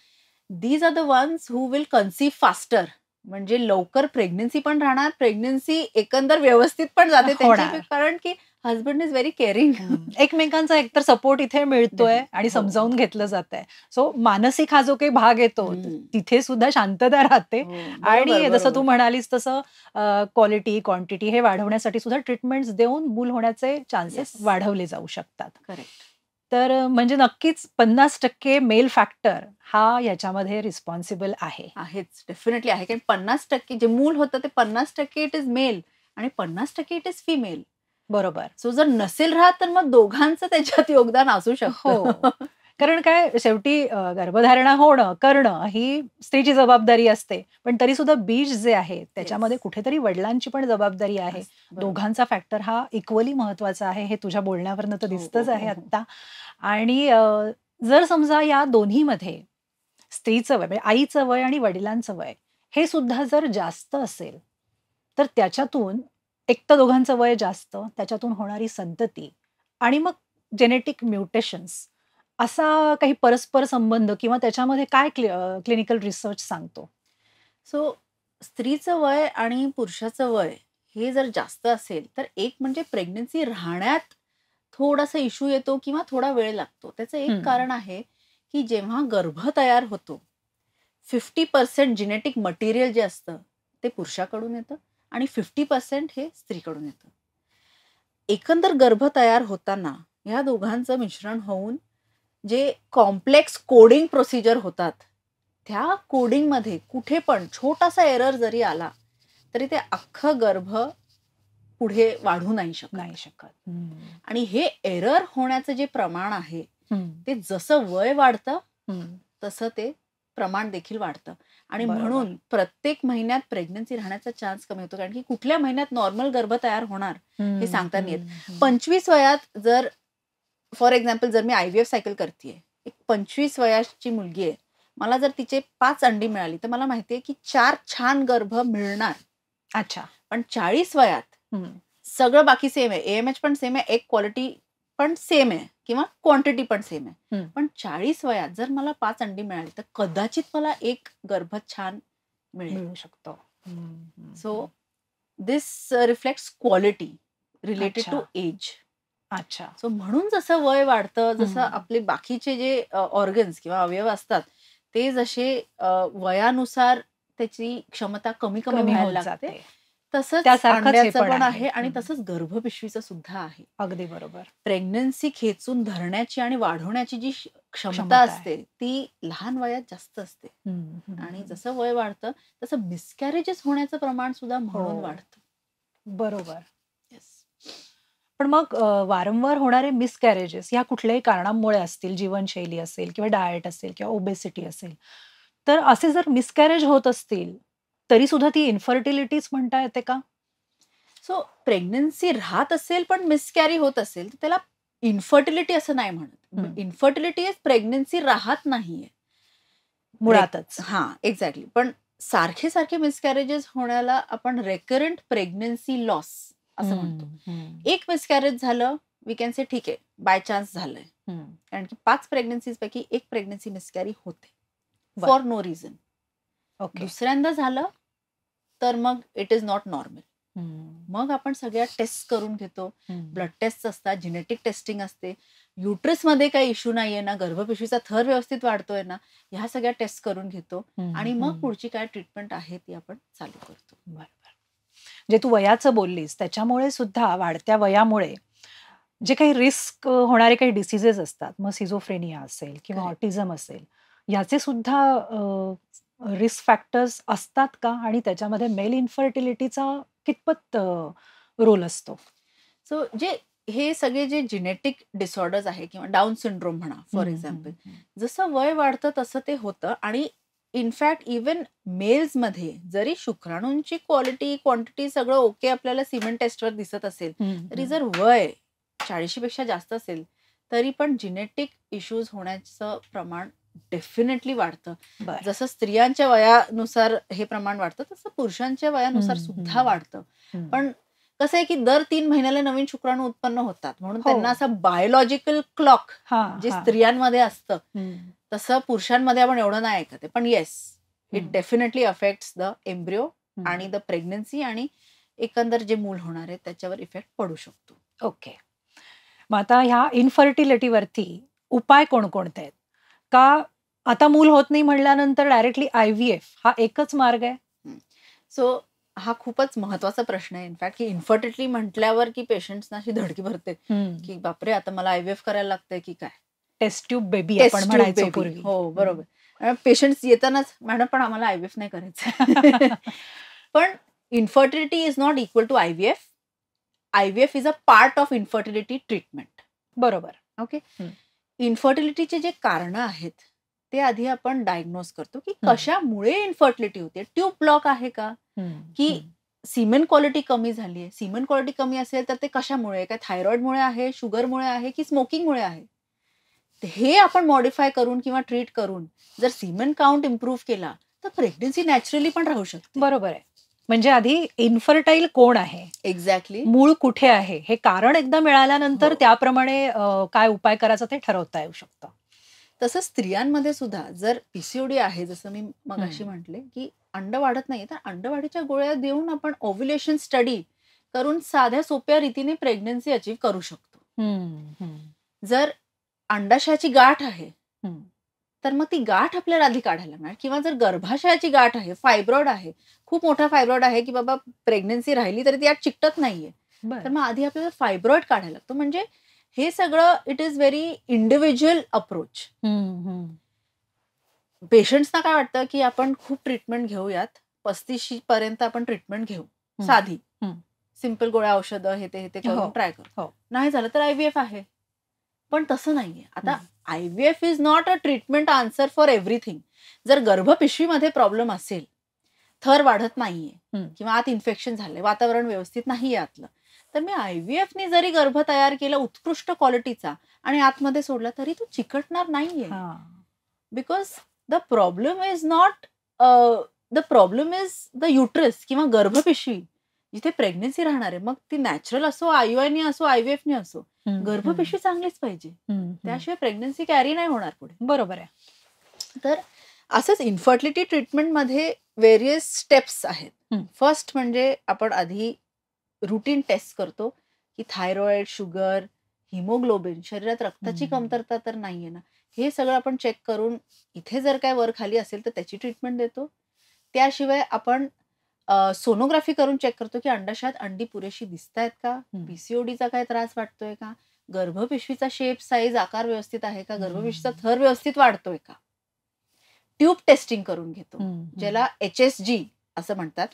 Speaker 1: these are the ones who will conceive faster. म्हणजे लवकर प्रेग्नन्सी पण राहणार, प्रेग्नन्सी एकंदर व्यवस्थित पण जाते त्यांची, कारण की हजबंड इज व्हेरी केअरिंग.
Speaker 2: एकमेकांचा एकतर सपोर्ट इथे मिळतोय आणि समजावून घेतलं जात आहे. सो मानसिक हा जो काही भाग येतो तिथे सुद्धा शांतता राहते. आणि जसं तू म्हणालीस तसं क्वालिटी क्वांटिटी हे वाढवण्यासाठी सुद्धा ट्रीटमेंट्स देऊन मूल होण्याचे चान्सेस वाढवले जाऊ शकतात.
Speaker 1: करेक्ट.
Speaker 2: तर म्हणजे नक्कीच 50% मेल फॅक्टर हा याच्यामध्ये रिस्पॉन्सिबल आहे.
Speaker 1: आहेच, डेफिनेटली आहे. कारण 50% जे मूल होतं ते 50% इट इज मेल आणि 50% इट इज फिमेल.
Speaker 2: बरोबर.
Speaker 1: सो जर नसेल राहत तर मग दोघांचं त्याच्यात योगदान असू शकतं.
Speaker 2: कारण काय शेवटी गर्भधारणा होणं करणं ही स्त्रीची जबाबदारी असते, पण तरी सुद्धा बीज जे आहे त्याच्यामध्ये कुठेतरी वडिलांची पण जबाबदारी आहे. दोघांचा फॅक्टर हा इक्वली महत्वाचा आहे, हे तुझ्या बोलण्यावरनं तर दिसतच आहे आता. आणि जर समजा या दोन्हीमध्ये स्त्रीचं वय म्हणजे आईचं वय आणि वडिलांचं वय हे सुद्धा जर जास्त असेल तर त्याच्यातून एक तर दोघांचं वय जास्त, त्याच्यातून होणारी संतती आणि मग जेनेटिक म्युटेशन्स असा काही परस्पर संबंध किंवा त्याच्यामध्ये काय क्लिनिकल रिसर्च सांगतो?
Speaker 1: सो स्त्रीचं वय आणि पुरुषाचं वय हे जर जास्त असेल तर एक म्हणजे प्रेग्नन्सी राहण्यात थोडासा इश्यू येतो किंवा थोडा वेळ लागतो. त्याचं एक कारण आहे की जेव्हा गर्भ तयार होतो 50% जेनेटिक मटेरियल जे असतं ते पुरुषाकडून येतं आणि 50% हे स्त्रीकडून येतं. एकंदर गर्भ तयार होताना ह्या दोघांचं मिश्रण होऊन जे कॉम्प्लेक्स कोडिंग प्रोसिजर होतात त्या कोडिंगमध्ये कुठे पण छोटासा एरर जरी आला तरी ते अख्खं गर्भ पुढे वाढू नाही शकत. आणि हे एरर होण्याचं जे प्रमाण आहे ते जसं वय वाढतं तसं ते प्रमाण देखील वाढतं. आणि म्हणून प्रत्येक महिन्यात प्रेग्नन्सी राहण्याचा चान्स कमी होतो, कारण की कुठल्या महिन्यात नॉर्मल गर्भ तयार होणार हे सांगता नाही येत. 25 वयात जर फॉर एक्झाम्पल जर मी IVF सायकल करतेय, एक 25 वयाची मुलगी आहे, मला जर तिचे 5 अंडी मिळाली तर मला माहितीये की 4 छान गर्भ मिळणार.
Speaker 2: अच्छा.
Speaker 1: पण 40 वयात सगळं बाकी सेम आहे, AMH पण सेम आहे, एक क्वालिटी पण सेम आहे किंवा क्वांटिटी पण सेम आहे, पण 40 वयात जर मला 5 अंडी मिळाली तर कदाचित मला एक गर्भ छान मिळू शकतो. So this reflects quality related to age.
Speaker 2: अच्छा.
Speaker 1: सो म्हणून जसं वय वाढतं, जसं आपले बाकीचे जे ऑर्गन्स किंवा अवयव असतात ते जसे वयानुसार त्याची क्षमता कमी व्हायला लागते, तसंच अंड्याचं पण आहे आणि तसंच गर्भपिशवीचं सुद्धा आहे.
Speaker 2: अगदी बरोबर.
Speaker 1: प्रेग्नन्सी खेचून धरण्याची आणि वाढवण्याची जी क्षमता असते ती लहान वयात जास्त असते. आणि जसं वय वाढतं तसं मिसकॅरेजेस होण्याचं प्रमाण सुद्धा म्हणून वाढतं.
Speaker 2: बरोबर. पण मग वारंवार होणारे मिसकॅरेजेस या कुठल्याही कारणामुळे असतील, जीवनशैली असेल किंवा डाएट असेल किंवा ओबेसिटी असेल, तर असे जर मिसकॅरेज होत असतील तरी सुद्धा ती इन्फर्टिलिटीच म्हणता येते का?
Speaker 1: सो प्रेग्नन्सी राहत असेल पण मिसकॅरी होत असेल तर त्याला इन्फर्टिलिटी असं नाही म्हणत. इन्फर्टिलिटी इज प्रेग्नन्सी राहत नाहीये
Speaker 2: मुळातच.
Speaker 1: एक्झॅक्टली. पण सारखे सारखे मिसकॅरेजेस होण्याला आपण रेकरंट प्रेग्नन्सी लॉस असं म्हणतो. एक मिसकॅरेज झालं, वी कॅन से ठीक आहे, बाय चान्स झालंय, कारण की 5 प्रेग्नन्सीज पैकी एक प्रेग्नन्सी मिसकॅरी होते फॉर नो रिझन. दुसऱ्यांदा झालं तर मग इट इज नॉट नॉर्मल. मग आपण सगळ्या टेस्ट करून घेतो, ब्लड टेस्ट असतात, जेनेटिक टेस्टिंग असते, युट्रसमध्ये काही इश्यू नाहीये ना, गर्भपिशवीचा थर व्यवस्थित वाढतोय ना, ह्या सगळ्या टेस्ट करून घेतो आणि मग पुढची काय ट्रीटमेंट आहे ती आपण चालू करतो.
Speaker 2: बरोबर. जे तू वयाचं बोललीस त्याच्यामुळे सुद्धा वाढत्या वयामुळे जे काही रिस्क होणारे काही डिसिजेस असतात, मग सिझोफ्रेनिया असेल किंवा ऑटिझम असेल, याचे सुद्धा रिस्क फॅक्टर्स असतात का, आणि त्याच्यामध्ये मेल इन्फर्टिलिटीचा कितपत रोल असतो?
Speaker 1: सो जे हे सगळे जे जेनेटिक डिसऑर्डर्स आहे किंवा डाऊन सिंड्रोम म्हणा फॉर एक्झाम्पल, जसं वय वाढतं तसं ते होतं. आणि इनफॅक्ट इवन मेल्समध्ये जरी शुक्राणूंची क्वालिटी क्वांटिटी सगळं ओके आपल्याला सिमेंट टेस्टवर दिसत असेल, तरी जर वय 40 पेक्षा जास्त असेल तरी पण जेनेटिक इश्यूज होण्याचं प्रमाण डेफिनेटली वाढतं. जसं स्त्रियांच्या वयानुसार हे प्रमाण वाढतं तसं पुरुषांच्या वयानुसार सुद्धा वाढतं. पण कसं आहे की दर 3 महिन्याला नवीन शुक्राणू उत्पन्न होतात, म्हणून त्यांना असं बायोलॉजिकल क्लॉक जे स्त्रियांमध्ये असतं तसं पुरुषांमध्ये आपण एवढं नाही ऐकत. पण yes, it definitely affects the embryo आणि द प्रेग्नन्सी, आणि एकंदर जे मूल होणार आहे त्याच्यावर इफेक्ट पडू शकतो.
Speaker 2: ओके. मग आता ह्या इन्फर्टिलिटीवरती उपाय कोणकोणते आहेत? का आता मूल होत नाही म्हटल्यानंतर डायरेक्टली IVF हा एकच मार्ग आहे?
Speaker 1: सो हा खूपच महत्वाचा प्रश्न आहे इनफॅक्ट, की इन्फर्टिलिटी म्हटल्यावर की पेशंट्सना अशी धडकी भरते की बापरे, आता मला IVF करायला लागतंय की काय.
Speaker 2: टेस्ट ट्यूब बेबी आपण म्हणायचो पूर्वी.
Speaker 1: हो बरोबर. पेशंट्स येतानाच, मॅडम पण आम्हाला IVF नाही करायचं. पण infertility is not equal to IVF. IVF is a part of infertility treatment.
Speaker 2: बरोबर.
Speaker 1: ओके. इन्फर्टिलिटीचे जे कारण आहेत ते आधी आपण डायग्नोज करतो की कशामुळे इन्फर्टिलिटी होते. ट्यूब ब्लॉक आहे का, की सिमेन क्वालिटी कमी झाली आहे. सिमेन क्वालिटी कमी असेल तर ते कशामुळे, काय थायरॉइडमुळे आहे, शुगरमुळे आहे की स्मोकिंगमुळे आहे. हे आपण मॉडिफाय करून किंवा ट्रीट करून जर सिमेन काउंट इम्प्रूव्ह केला तर प्रेग्नन्सी नॅचरली पण राहू शकते.
Speaker 2: बरोबर आहे. म्हणजे आधी इन्फर्टाईल कोण आहे,
Speaker 1: एक्झॅक्टली
Speaker 2: मूळ कुठे आहे, हे कारण एकदा मिळाल्यानंतर त्याप्रमाणे काय उपाय करायचा ते ठरवता येऊ शकतं.
Speaker 1: तसं स्त्रियांमध्ये सुद्धा जर PCOD आहे, जसं मी मगाशी म्हटले की अंड वाढत नाही, तर अंडवाढीच्या गोळ्या देऊन आपण ओव्ह्युलेशन स्टडी करून साध्या सोप्या रीतीने प्रेग्नन्सी अचीव्ह करू शकतो. जर अंडाशयाची गाठ आहे तर मग ती गाठ आपल्याला आधी काढायला लागणार, किंवा जर गर्भाशयाची गाठ आहे, फायब्रॉइड आहे, खूप मोठा फायब्रॉइड आहे की बाबा प्रेग्नन्सी राहिली तरी ती आत चिकटत नाहीये, तर मग आधी आपल्याला फायब्रॉइड काढायला लागतो. म्हणजे हे सगळं it is very individual approach. पेशंट्सना काय वाटतं की आपण खूप ट्रीटमेंट घेऊयात, 35 पर्यंत आपण ट्रीटमेंट घेऊ, साधी सिंपल गोळ्या औषधं हे ते करून ट्राय करू, नाही झालं तर IVF आहे. पण तसं नाहीये. आता IVF is not a treatment answer for everything. जर गर्भपिशवीमध्ये प्रॉब्लेम असेल, थर वाढत नाहीये किंवा आत इन्फेक्शन झालंय, वातावरण व्यवस्थित नाहीये आतलं, तर मी IVF ने जरी गर्भ तयार केला उत्कृष्ट क्वालिटीचा आणि आतमध्ये सोडला तरी तो चिकटणार नाहीये. Because the problem is not the problem is the uterus किंवा गर्भपिशवी जिथे प्रेग्नन्सी राहणार आहे. मग ती नॅचरल असो, IUI ने असो, IVF ने असो, गर्भपिशवी चांगलीच पाहिजे, त्याशिवाय प्रेग्नन्सी कॅरी नाही होणार पुढे.
Speaker 2: बरोबर आहे.
Speaker 1: तर असंच इन्फर्टिलिटी ट्रीटमेंटमध्ये व्हेरियस स्टेप्स आहेत. फर्स्ट म्हणजे आपण आधी रुटीन टेस्ट करतो की थायरॉइड, शुगर, हिमोग्लोबिन, शरीरात रक्ताची कमतरता तर नाहीये ना, हे सगळं आपण चेक करून इथे जर काय वर खाली असेल तर त्याची ट्रीटमेंट देतो. त्याशिवाय आपण सोनोग्राफी करून चेक करतो की अंडाशयात अंडी पुरेशी दिसतायत का, PCODचा काय त्रास वाटतोय का, गर्भपिशवीचा शेप, साईज, आकार व्यवस्थित आहे का, गर्भपिशवीचा थर व्यवस्थित वाढतोय का. ट्यूब टेस्टिंग करून घेतो, ज्याला HSG असं म्हणतात.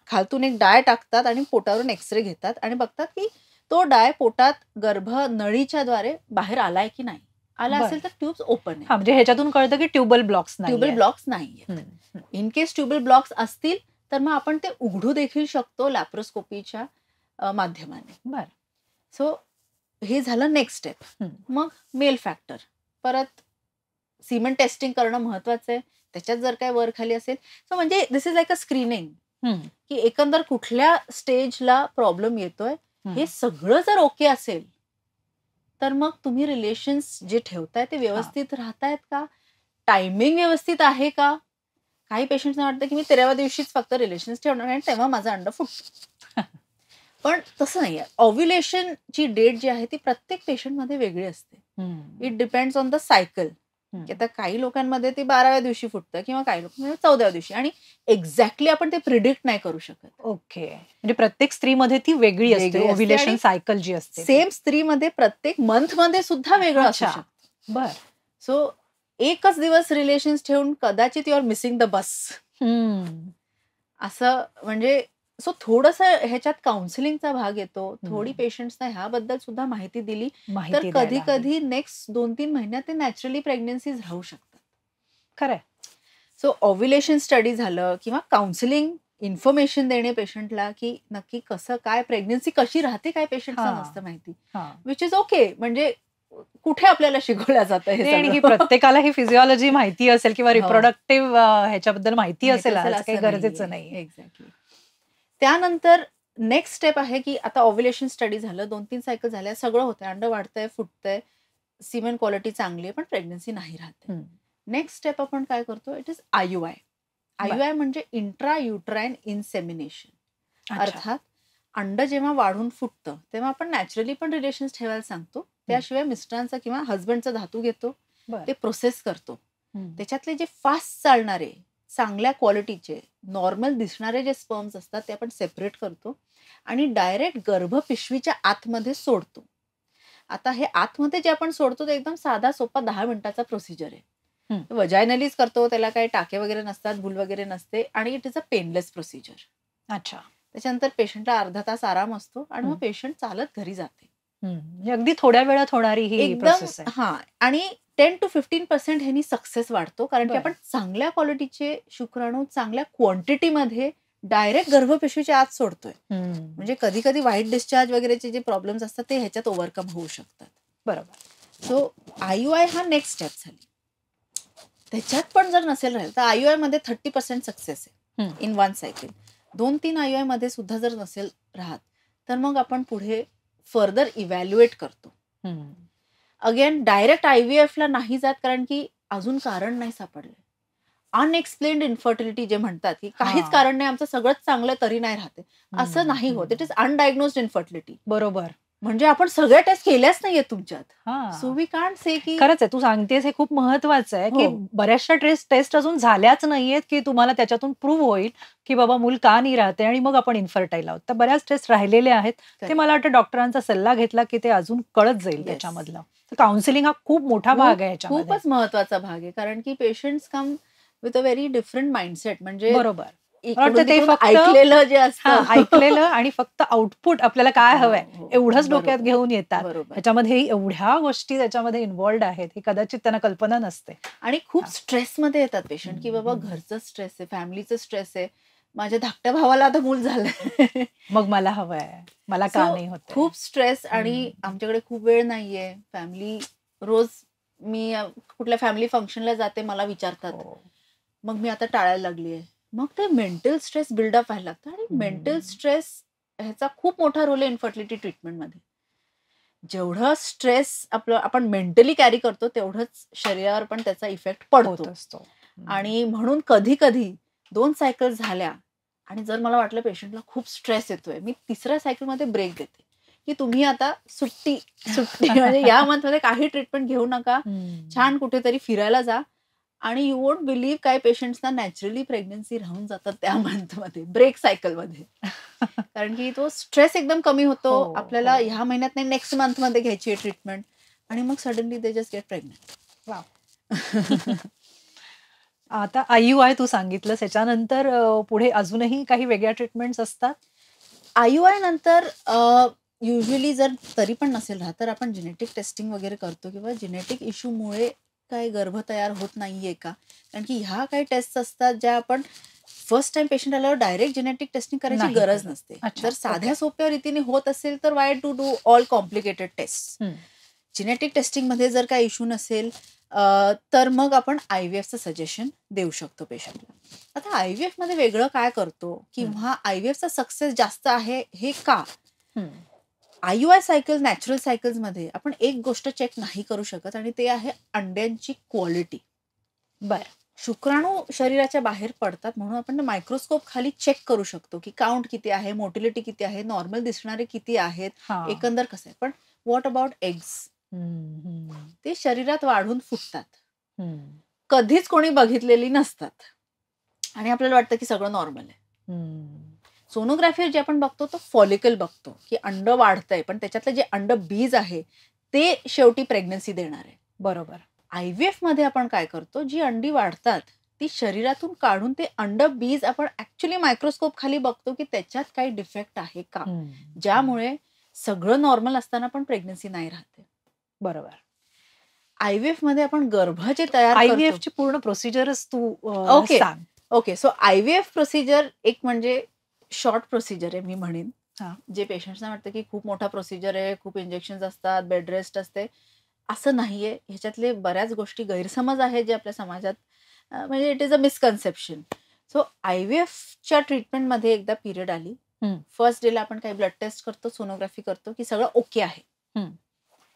Speaker 1: खालतून एक डाय टाकतात आणि पोटावरून एक्सरे घेतात आणि बघतात की तो डाय पोटात गर्भनळीच्या द्वारे बाहेर आलाय की नाही. आला असेल तर ट्यूब्स ओपन आहे.
Speaker 2: म्हणजे ह्याच्यातून कळतं की ट्यूबल ब्लॉक्स
Speaker 1: नाहीये. इन केस ट्यूबल ब्लॉक्स असतील तर मग आपण ते उघडू देखील शकतो लॅप्रोस्कोपीच्या माध्यमाने. सो हे झालं नेक्स्ट स्टेप. मग मेल फॅक्टर, परत सिमेंट टेस्टिंग करणं महत्वाचं आहे. त्याच्यात जर काय वर खाली असेल तर म्हणजे दिस इज लाईक अ स्क्रीनिंग,
Speaker 2: हम्म,
Speaker 1: की एकंदर कुठल्या स्टेजला प्रॉब्लेम येतोय हे सगळं जर ओके असेल तर मग तुम्ही रिलेशन्स जे ठेवताय ते व्यवस्थित राहतायत का, टायमिंग व्यवस्थित आहे का. काही पेशंट्सना वाटतं की मी 13व्या दिवशीच फक्त रिलेशन्स ठेवणार आणि तेव्हा माझं अंड फुटतं. पण तसं नाहीये. ओव्ह्युलेशनची डेट जी आहे ती प्रत्येक पेशंटमध्ये वेगळी असते. It depends on the cycle. आता काही लोकांमध्ये ती 12व्या दिवशी फुटतं किंवा काही लोकांमध्ये 14व्या दिवशी, आणि एक्झॅक्टली आपण ते प्रिडिक्ट नाही करू शकत.
Speaker 2: ओके, म्हणजे प्रत्येक स्त्रीमध्ये ती वेगळी असते
Speaker 1: वेगळी असते
Speaker 2: ओव्ह्युलेशन
Speaker 1: आणि
Speaker 2: सायकल जी असते ती.
Speaker 1: सेम स्त्रीमध्ये प्रत्येक मंथमध्ये सुद्धा वेगळं असू
Speaker 2: अच्छा.
Speaker 1: शकतं.
Speaker 2: बर.
Speaker 1: सो एकच दिवस रिलेशन्स ठेवून कदाचित you are missing the bus असं. म्हणजे सो थोडंसं ह्याच्यात काउन्सिलिंगचा भाग येतो. थोडी पेशंट्सना ह्याबद्दल सुद्धा माहिती दिली तर
Speaker 2: माहिती
Speaker 1: कधी
Speaker 2: द्यायला हवी.
Speaker 1: कधी नेक्स्ट 2-3 महिन्यात ते नॅचरली प्रेग्नन्सीज राहू शकतात.
Speaker 2: खरंय.
Speaker 1: सो ओव्ह्युलेशन स्टडी झालं किंवा काउन्सिलिंग इन्फॉर्मेशन देणे पेशंटला, की नक्की कसं काय प्रेग्नन्सी कशी राहते काय पेशंटला
Speaker 2: हा.
Speaker 1: नसतं माहिती,
Speaker 2: हा.
Speaker 1: Which is okay. म्हणजे कुठे आपल्याला शिकवलं जातं हे
Speaker 2: नाही, आणि ही
Speaker 1: सगळं.
Speaker 2: प्रत्येकाला ही फिजिओलॉजी माहिती असेल किंवा
Speaker 1: हो.
Speaker 2: रिप्रोडक्टिव्ह ह्याच्याबद्दल माहिती असेल आज, काही
Speaker 1: असं
Speaker 2: गरजेचं
Speaker 1: नाहीये.
Speaker 2: नाही.
Speaker 1: एक्झॅक्टली. त्यानंतर नेक्स्ट स्टेप आहे की आता ओव्ह्युलेशन स्टडी झालं, 2-3 सायकल झाल्या, सगळं होतंय, अंड वाढतंय, फुटतंय, सिमेन क्वालिटी चांगली आहे, पण प्रेग्नन्सी नाही राहते. नेक्स्ट स्टेप आपण काय करतो, इट इज IUI. IUI म्हणजे इंट्रा युट्राईन इन्सेमिनेशन. अर्थात अंड जेव्हा वाढून फुटतं तेव्हा आपण नॅचरली पण रिलेशन्स ठेवायला सांगतो. त्याशिवाय मिस्टरांचा किंवा हस्बंडचा धातू घेतो, ते प्रोसेस करतो. त्याच्यातले जे फास्ट चालणारे चांगल्या क्वालिटीचे नॉर्मल दिसणारे जे स्पर्म्स असतात ते आपण सेपरेट करतो आणि डायरेक्ट गर्भपिशवीच्या आतमध्ये सोडतो. आता हे आतमध्ये जे आपण सोडतो ते एकदम साधा सोपा 10 मिनिटाचा प्रोसिजर आहे. वजायनलीच करतो, त्याला काही टाके वगैरे नसतात, भूल वगैरे नसते आणि it is a painless procedure.
Speaker 2: अच्छा.
Speaker 1: त्याच्यानंतर पेशंटला अर्धा तास आराम असतो आणि मग पेशंट चालत घरी जाते.
Speaker 2: अगदी थोड्या वेळात होणारी ही
Speaker 1: एकदम.
Speaker 2: प्रोसेस आहे.
Speaker 1: हा, आणि 10-15% ह्यानी सक्सेस वाढतो, कारण की आपण चांगल्या क्वालिटीचे शुक्राणू चांगल्या क्वांटिटीमध्ये डायरेक्ट गर्भपिशवीच्या आत सोडतोय. म्हणजे कधी कधी व्हाईट डिस्चार्ज वगैरेचे जे प्रॉब्लेम्स असतात ते ह्याच्यात ओव्हरकम होऊ शकतात.
Speaker 2: बरोबर.
Speaker 1: सो IUI हा नेक्स्ट स्टेप झाली. त्याच्यात पण जर नसेल राहील तर IUI मध्ये 30% सक्सेस आहे इन 1 सायकल. 2-3 IUI मध्ये सुद्धा जर नसेल राहत तर मग आपण पुढे फर्दर इव्हॅल्युएट करतो. अगेन डायरेक्ट IVF ला नाही जात, कारण की अजून कारण नाही सापडले. अनएक्सप्लेन्ड इन्फर्टिलिटी जे म्हणतात, की काहीच कारण नाही, आमचं सगळंच चांगलं तरी नाही राहते, असं नाही होत. It is undiagnosed infertility.
Speaker 2: बरोबर.
Speaker 1: म्हणजे आपण सगळ्या टेस्ट केल्याच नाहीये तुमच्यात. सो वी कांट से की.
Speaker 2: खरंच आहे, तू सांगतेस हे खूप महत्वाचं आहे की बऱ्याचशा टेस्ट अजून झाल्याच नाहीयेत की तुम्हाला त्याच्यातून प्रूव्ह होईल की बाबा मूल का नाही राहते आणि मग आपण इन्फर्टाईल आहोत. तर बऱ्याच टेस्ट राहिलेले आहेत, ते मला वाटतं डॉक्टरांचा सल्ला घेतला की ते अजून कळत जाईल त्याच्यामधलं. काउन्सिलिंग हा खूप मोठा भाग आहे याच्यामध्ये.
Speaker 1: खूपच महत्वाचा भाग आहे, कारण की patients come with a very different mindset. म्हणजे
Speaker 2: बरोबर,
Speaker 1: ते फक्त ऐकलेलं जे असतं,
Speaker 2: ऐकलेलं आणि फक्त आउटपुट आपल्याला काय हवंय एवढंच डोक्यात घेऊन येतात. त्याच्यामध्ये एवढ्या गोष्टी त्याच्यामध्ये इन्व्हॉल्ड आहेत हे कदाचित त्यांना कल्पना नसते.
Speaker 1: आणि खूप स्ट्रेसमध्ये येतात पेशंट, की बाबा घरचं स्ट्रेस आहे, फॅमिलीचं स्ट्रेस आहे, माझ्या धाकट्या भावाला आता मूल झालंय, मग
Speaker 2: मला हवंय, मला का नाही होत.
Speaker 1: खूप स्ट्रेस. आणि आमच्याकडे खूप वेळ नाहीये, फॅमिली रोज मी कुठल्या फॅमिली फंक्शनला जाते, मला विचारतात, मग मी आता टाळायला लागलीये. मग ते मेंटल स्ट्रेस बिल्डअप व्हायला लागतं. आणि मेंटल स्ट्रेस ह्याचा खूप मोठा रोल आहे इन्फर्टिलिटी ट्रीटमेंटमध्ये. जेवढं स्ट्रेस आपलं आपण मेंटली कॅरी करतो तेवढंच शरीरावर पण त्याचा इफेक्ट पडतो असतो. आणि म्हणून कधी कधी 2 सायकल झाल्या आणि जर मला वाटलं पेशंटला खूप स्ट्रेस येतोय, मी 3ऱ्या सायकलमध्ये ब्रेक देते, की तुम्ही आता सुट्टी म्हणजे या मंथमध्ये काही ट्रीटमेंट घेऊ नका, छान कुठेतरी फिरायला जा. आणि यू वोंट बिलीव्ह काय पेशंट्सना नॅचरली प्रेग्नन्सी राहून जातात त्या मंथमध्ये, ब्रेक सायकलमध्ये. कारण की तो स्ट्रेस एकदम कमी होतो. आपल्याला ह्या महिन्यात नाही, नेक्स्ट मंथमध्ये घ्यायची आहे ट्रीटमेंट, आणि मग suddenly they just get pregnant.
Speaker 2: आता IUI तू सांगितलं, त्याच्यानंतर पुढे अजूनही काही वेगळ्या ट्रीटमेंट्स असतात?
Speaker 1: IUI नंतर युजली जर तरी पण नसेल राहत तर आपण जेनेटिक टेस्टिंग वगैरे करतो, किंवा जेनेटिक इश्यूमुळे काय गर्भ तयार होत नाहीये का. कारण की ह्या काही टेस्ट असतात ज्या आपण फर्स्ट टाइम पेशंट आल्यावर डायरेक्ट जेनेटिक टेस्टिंग करायची गरज नसते. जर साध्या सोप्या रीतीने होत असेल तर why to do all complicated test. Genetic टेस्टिंगमध्ये जर काही इश्यू नसेल तर मग आपण IVFचं सजेशन देऊ शकतो पेशंटला. आता IVF मध्ये वेगळं काय करतो किंवा IVFचा सक्सेस जास्त आहे हे का? IUI सायकल नॅचरल सायकल्स मध्ये आपण एक गोष्ट चेक नाही करू शकत आणि ते आहे अंड्यांची क्वालिटी.
Speaker 2: बरं.
Speaker 1: शुक्राणू शरीराच्या बाहेर पडतात म्हणून आपण मायक्रोस्कोप खाली चेक करू शकतो की काउंट किती आहे, मोटिलिटी किती आहे, नॉर्मल दिसणारे किती आहेत,
Speaker 2: हां.
Speaker 1: एकंदर कसं आहे. पण व्हॉट अबाउट एग्स? ते शरीरात वाढून फुटतात, कधीच कोणी बघितलेली नसतात आणि आपल्याला वाटतं की सगळं नॉर्मल आहे. सोनोग्राफी जे आपण बघतो तो फॉलिकल बघतो की अंड वाढतंय, पण त्याच्यातलं जे अंड बीज आहे ते शेवटी प्रेग्नन्सी देणार आहे.
Speaker 2: बरोबर.
Speaker 1: IVF मध्ये आपण काय करतो, जी अंडी वाढतात ती शरीरातून काढून ते अंड बीज आपण ऍक्च्युली मायक्रोस्कोप खाली बघतो की त्याच्यात काही डिफेक्ट आहे का, ज्यामुळे सगळं नॉर्मल असताना पण प्रेग्नन्सी नाही राहते.
Speaker 2: बरोबर.
Speaker 1: IVF मध्ये आपण गर्भ जे तयार
Speaker 2: IVF
Speaker 1: करतो,
Speaker 2: ची पूर्ण प्रोसिजरच तू
Speaker 1: ओके.
Speaker 2: सांग.
Speaker 1: ओके, सो IVF प्रोसिजर एक म्हणजे शॉर्ट प्रोसिजर आहे मी म्हणेन.
Speaker 2: हां.
Speaker 1: जे पेशंट्सना वाटतं की खूप मोठा प्रोसिजर आहे, खूप इंजेक्शन असतात, बेड रेस्ट असते, असं नाहीये. ह्याच्यातले बऱ्याच गोष्टी गैरसमज आहेत जे आपल्या समाजात म्हणजे it is a misconception. So IVFच्या ट्रीटमेंटमध्ये एकदा पिरियड आली, फर्स्ट डेला आपण काही ब्लड टेस्ट करतो, सोनोग्राफी करतो की सगळं ओके आहे.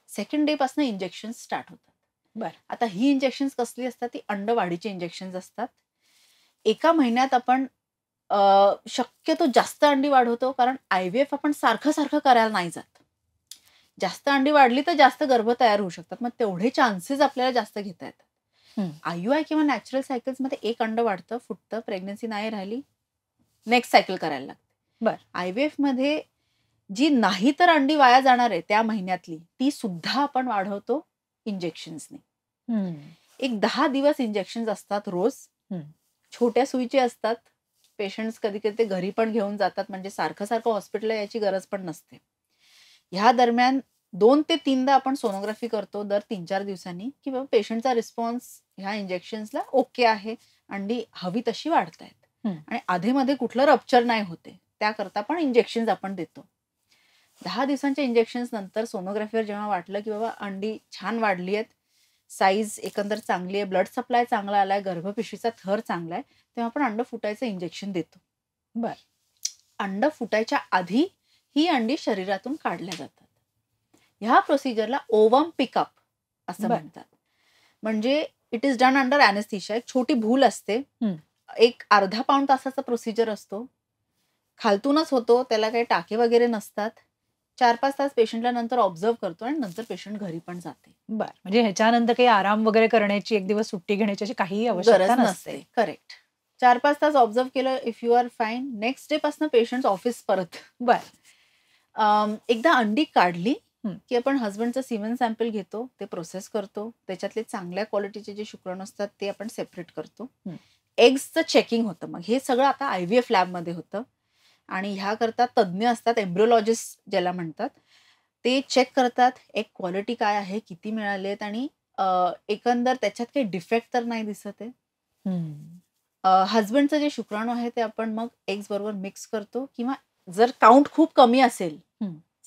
Speaker 1: सेकंड डे पासून इंजेक्शन स्टार्ट होतात.
Speaker 2: बरं.
Speaker 1: आता ही इंजेक्शन कसली असतात, ती अंडवाढीची इंजेक्शन असतात. एका महिन्यात आपण शक्यतो जास्त अंडी वाढवतो, कारण IVF आपण सारखं सारखं करायला नाही जात. जास्त अंडी वाढली तर जास्त गर्भ तयार होऊ शकतात, मग तेवढे चान्सेस आपल्याला जास्त घेता येतात. IUI किंवा नॅचरल सायकल्स मध्ये एक अंड वाढतं, फुटतं, प्रेग्नन्सी नाही राहिली, नेक्स्ट सायकल करायला लागते.
Speaker 2: बरं.
Speaker 1: IVF मध्ये जी नाही तर अंडी वाया जाणार आहे त्या महिन्यातली, ती सुद्धा आपण वाढवतो इंजेक्शन्सने. एक 10 दिवस इंजेक्शन असतात रोज. छोट्या सुईचे असतात. पेशंट्स कधी कधी ते घरी पण घेऊन जातात, म्हणजे सारखं सारखं हॉस्पिटलला यायची गरज पण नसते. ह्या दरम्यान 2 ते 3दा आपण सोनोग्राफी करतो दर 3-4 दिवसांनी की बाबा पेशंटचा रिस्पॉन्स ह्या इंजेक्शन्सला ओके आहे, अंडी हवी तशी वाढतायत आणि आधीमध्ये कुठलं रप्चर नाही होते, त्याकरता पण इंजेक्शन आपण देतो. 10 दिवसांच्या इंजेक्शन्स नंतर सोनोग्राफीवर जेव्हा वाटलं की बाबा अंडी छान वाढली आहेत, साईज एकंदर चांगली आहे, ब्लड सप्लाय चांगला आलाय, गर्भपिशवीचा थर चांगला आहे, तेव्हा आपण अंड फुटायचं इंजेक्शन देतो.
Speaker 2: बरं.
Speaker 1: अंड फुटायच्या आधी ही अंडी शरीरातून काढल्या जातात. ह्या प्रोसिजरला ओवम पिकअप असं म्हणतात. म्हणजे it is done under anaesthesia. एक छोटी भूल असते, एक अर्धा पाऊण तासाचा प्रोसिजर असतो, खालतूनच होतो, त्याला काही टाके वगैरे नसतात. 4-5 तास पेशंटला नंतर ऑब्झर्व करतो आणि नंतर पेशंट घरी पण जाते.
Speaker 2: बरं. म्हणजे ह्याच्यानंतर काही आराम वगैरे करण्याची, एक दिवस सुट्टी घेण्याची अशी काही
Speaker 1: गरज
Speaker 2: आवश्यकता
Speaker 1: नसते.
Speaker 2: नसते.
Speaker 1: करेक्ट. 4-5 तास ऑब्झर्व केलं, if you are fine, next day पासून पेशंट ऑफिस परत.
Speaker 2: बरं.
Speaker 1: एकदा अंडी काढली की आपण हजबंडचं सिमेन सॅम्पल घेतो, ते प्रोसेस करतो, त्याच्यातले चांगल्या क्वालिटीचे जे शुक्राणू असतात ते आपण सेपरेट करतो. एग्सचं चेकिंग होतं. मग हे सगळं आता IVF लॅबमध्ये होतं आणि ह्याकरता तज्ज्ञ असतात, एम्ब्रिओलॉजिस्ट ज्याला म्हणतात, ते चेक करतात एग क्वालिटी काय आहे, किती मिळालेत आणि एकंदर त्याच्यात काही डिफेक्ट तर नाही दिसत आहे. हजबंडचं जे शुक्राणू आहे ते आपण मग एग्स बरोबर मिक्स करतो, किंवा जर काउंट खूप कमी असेल,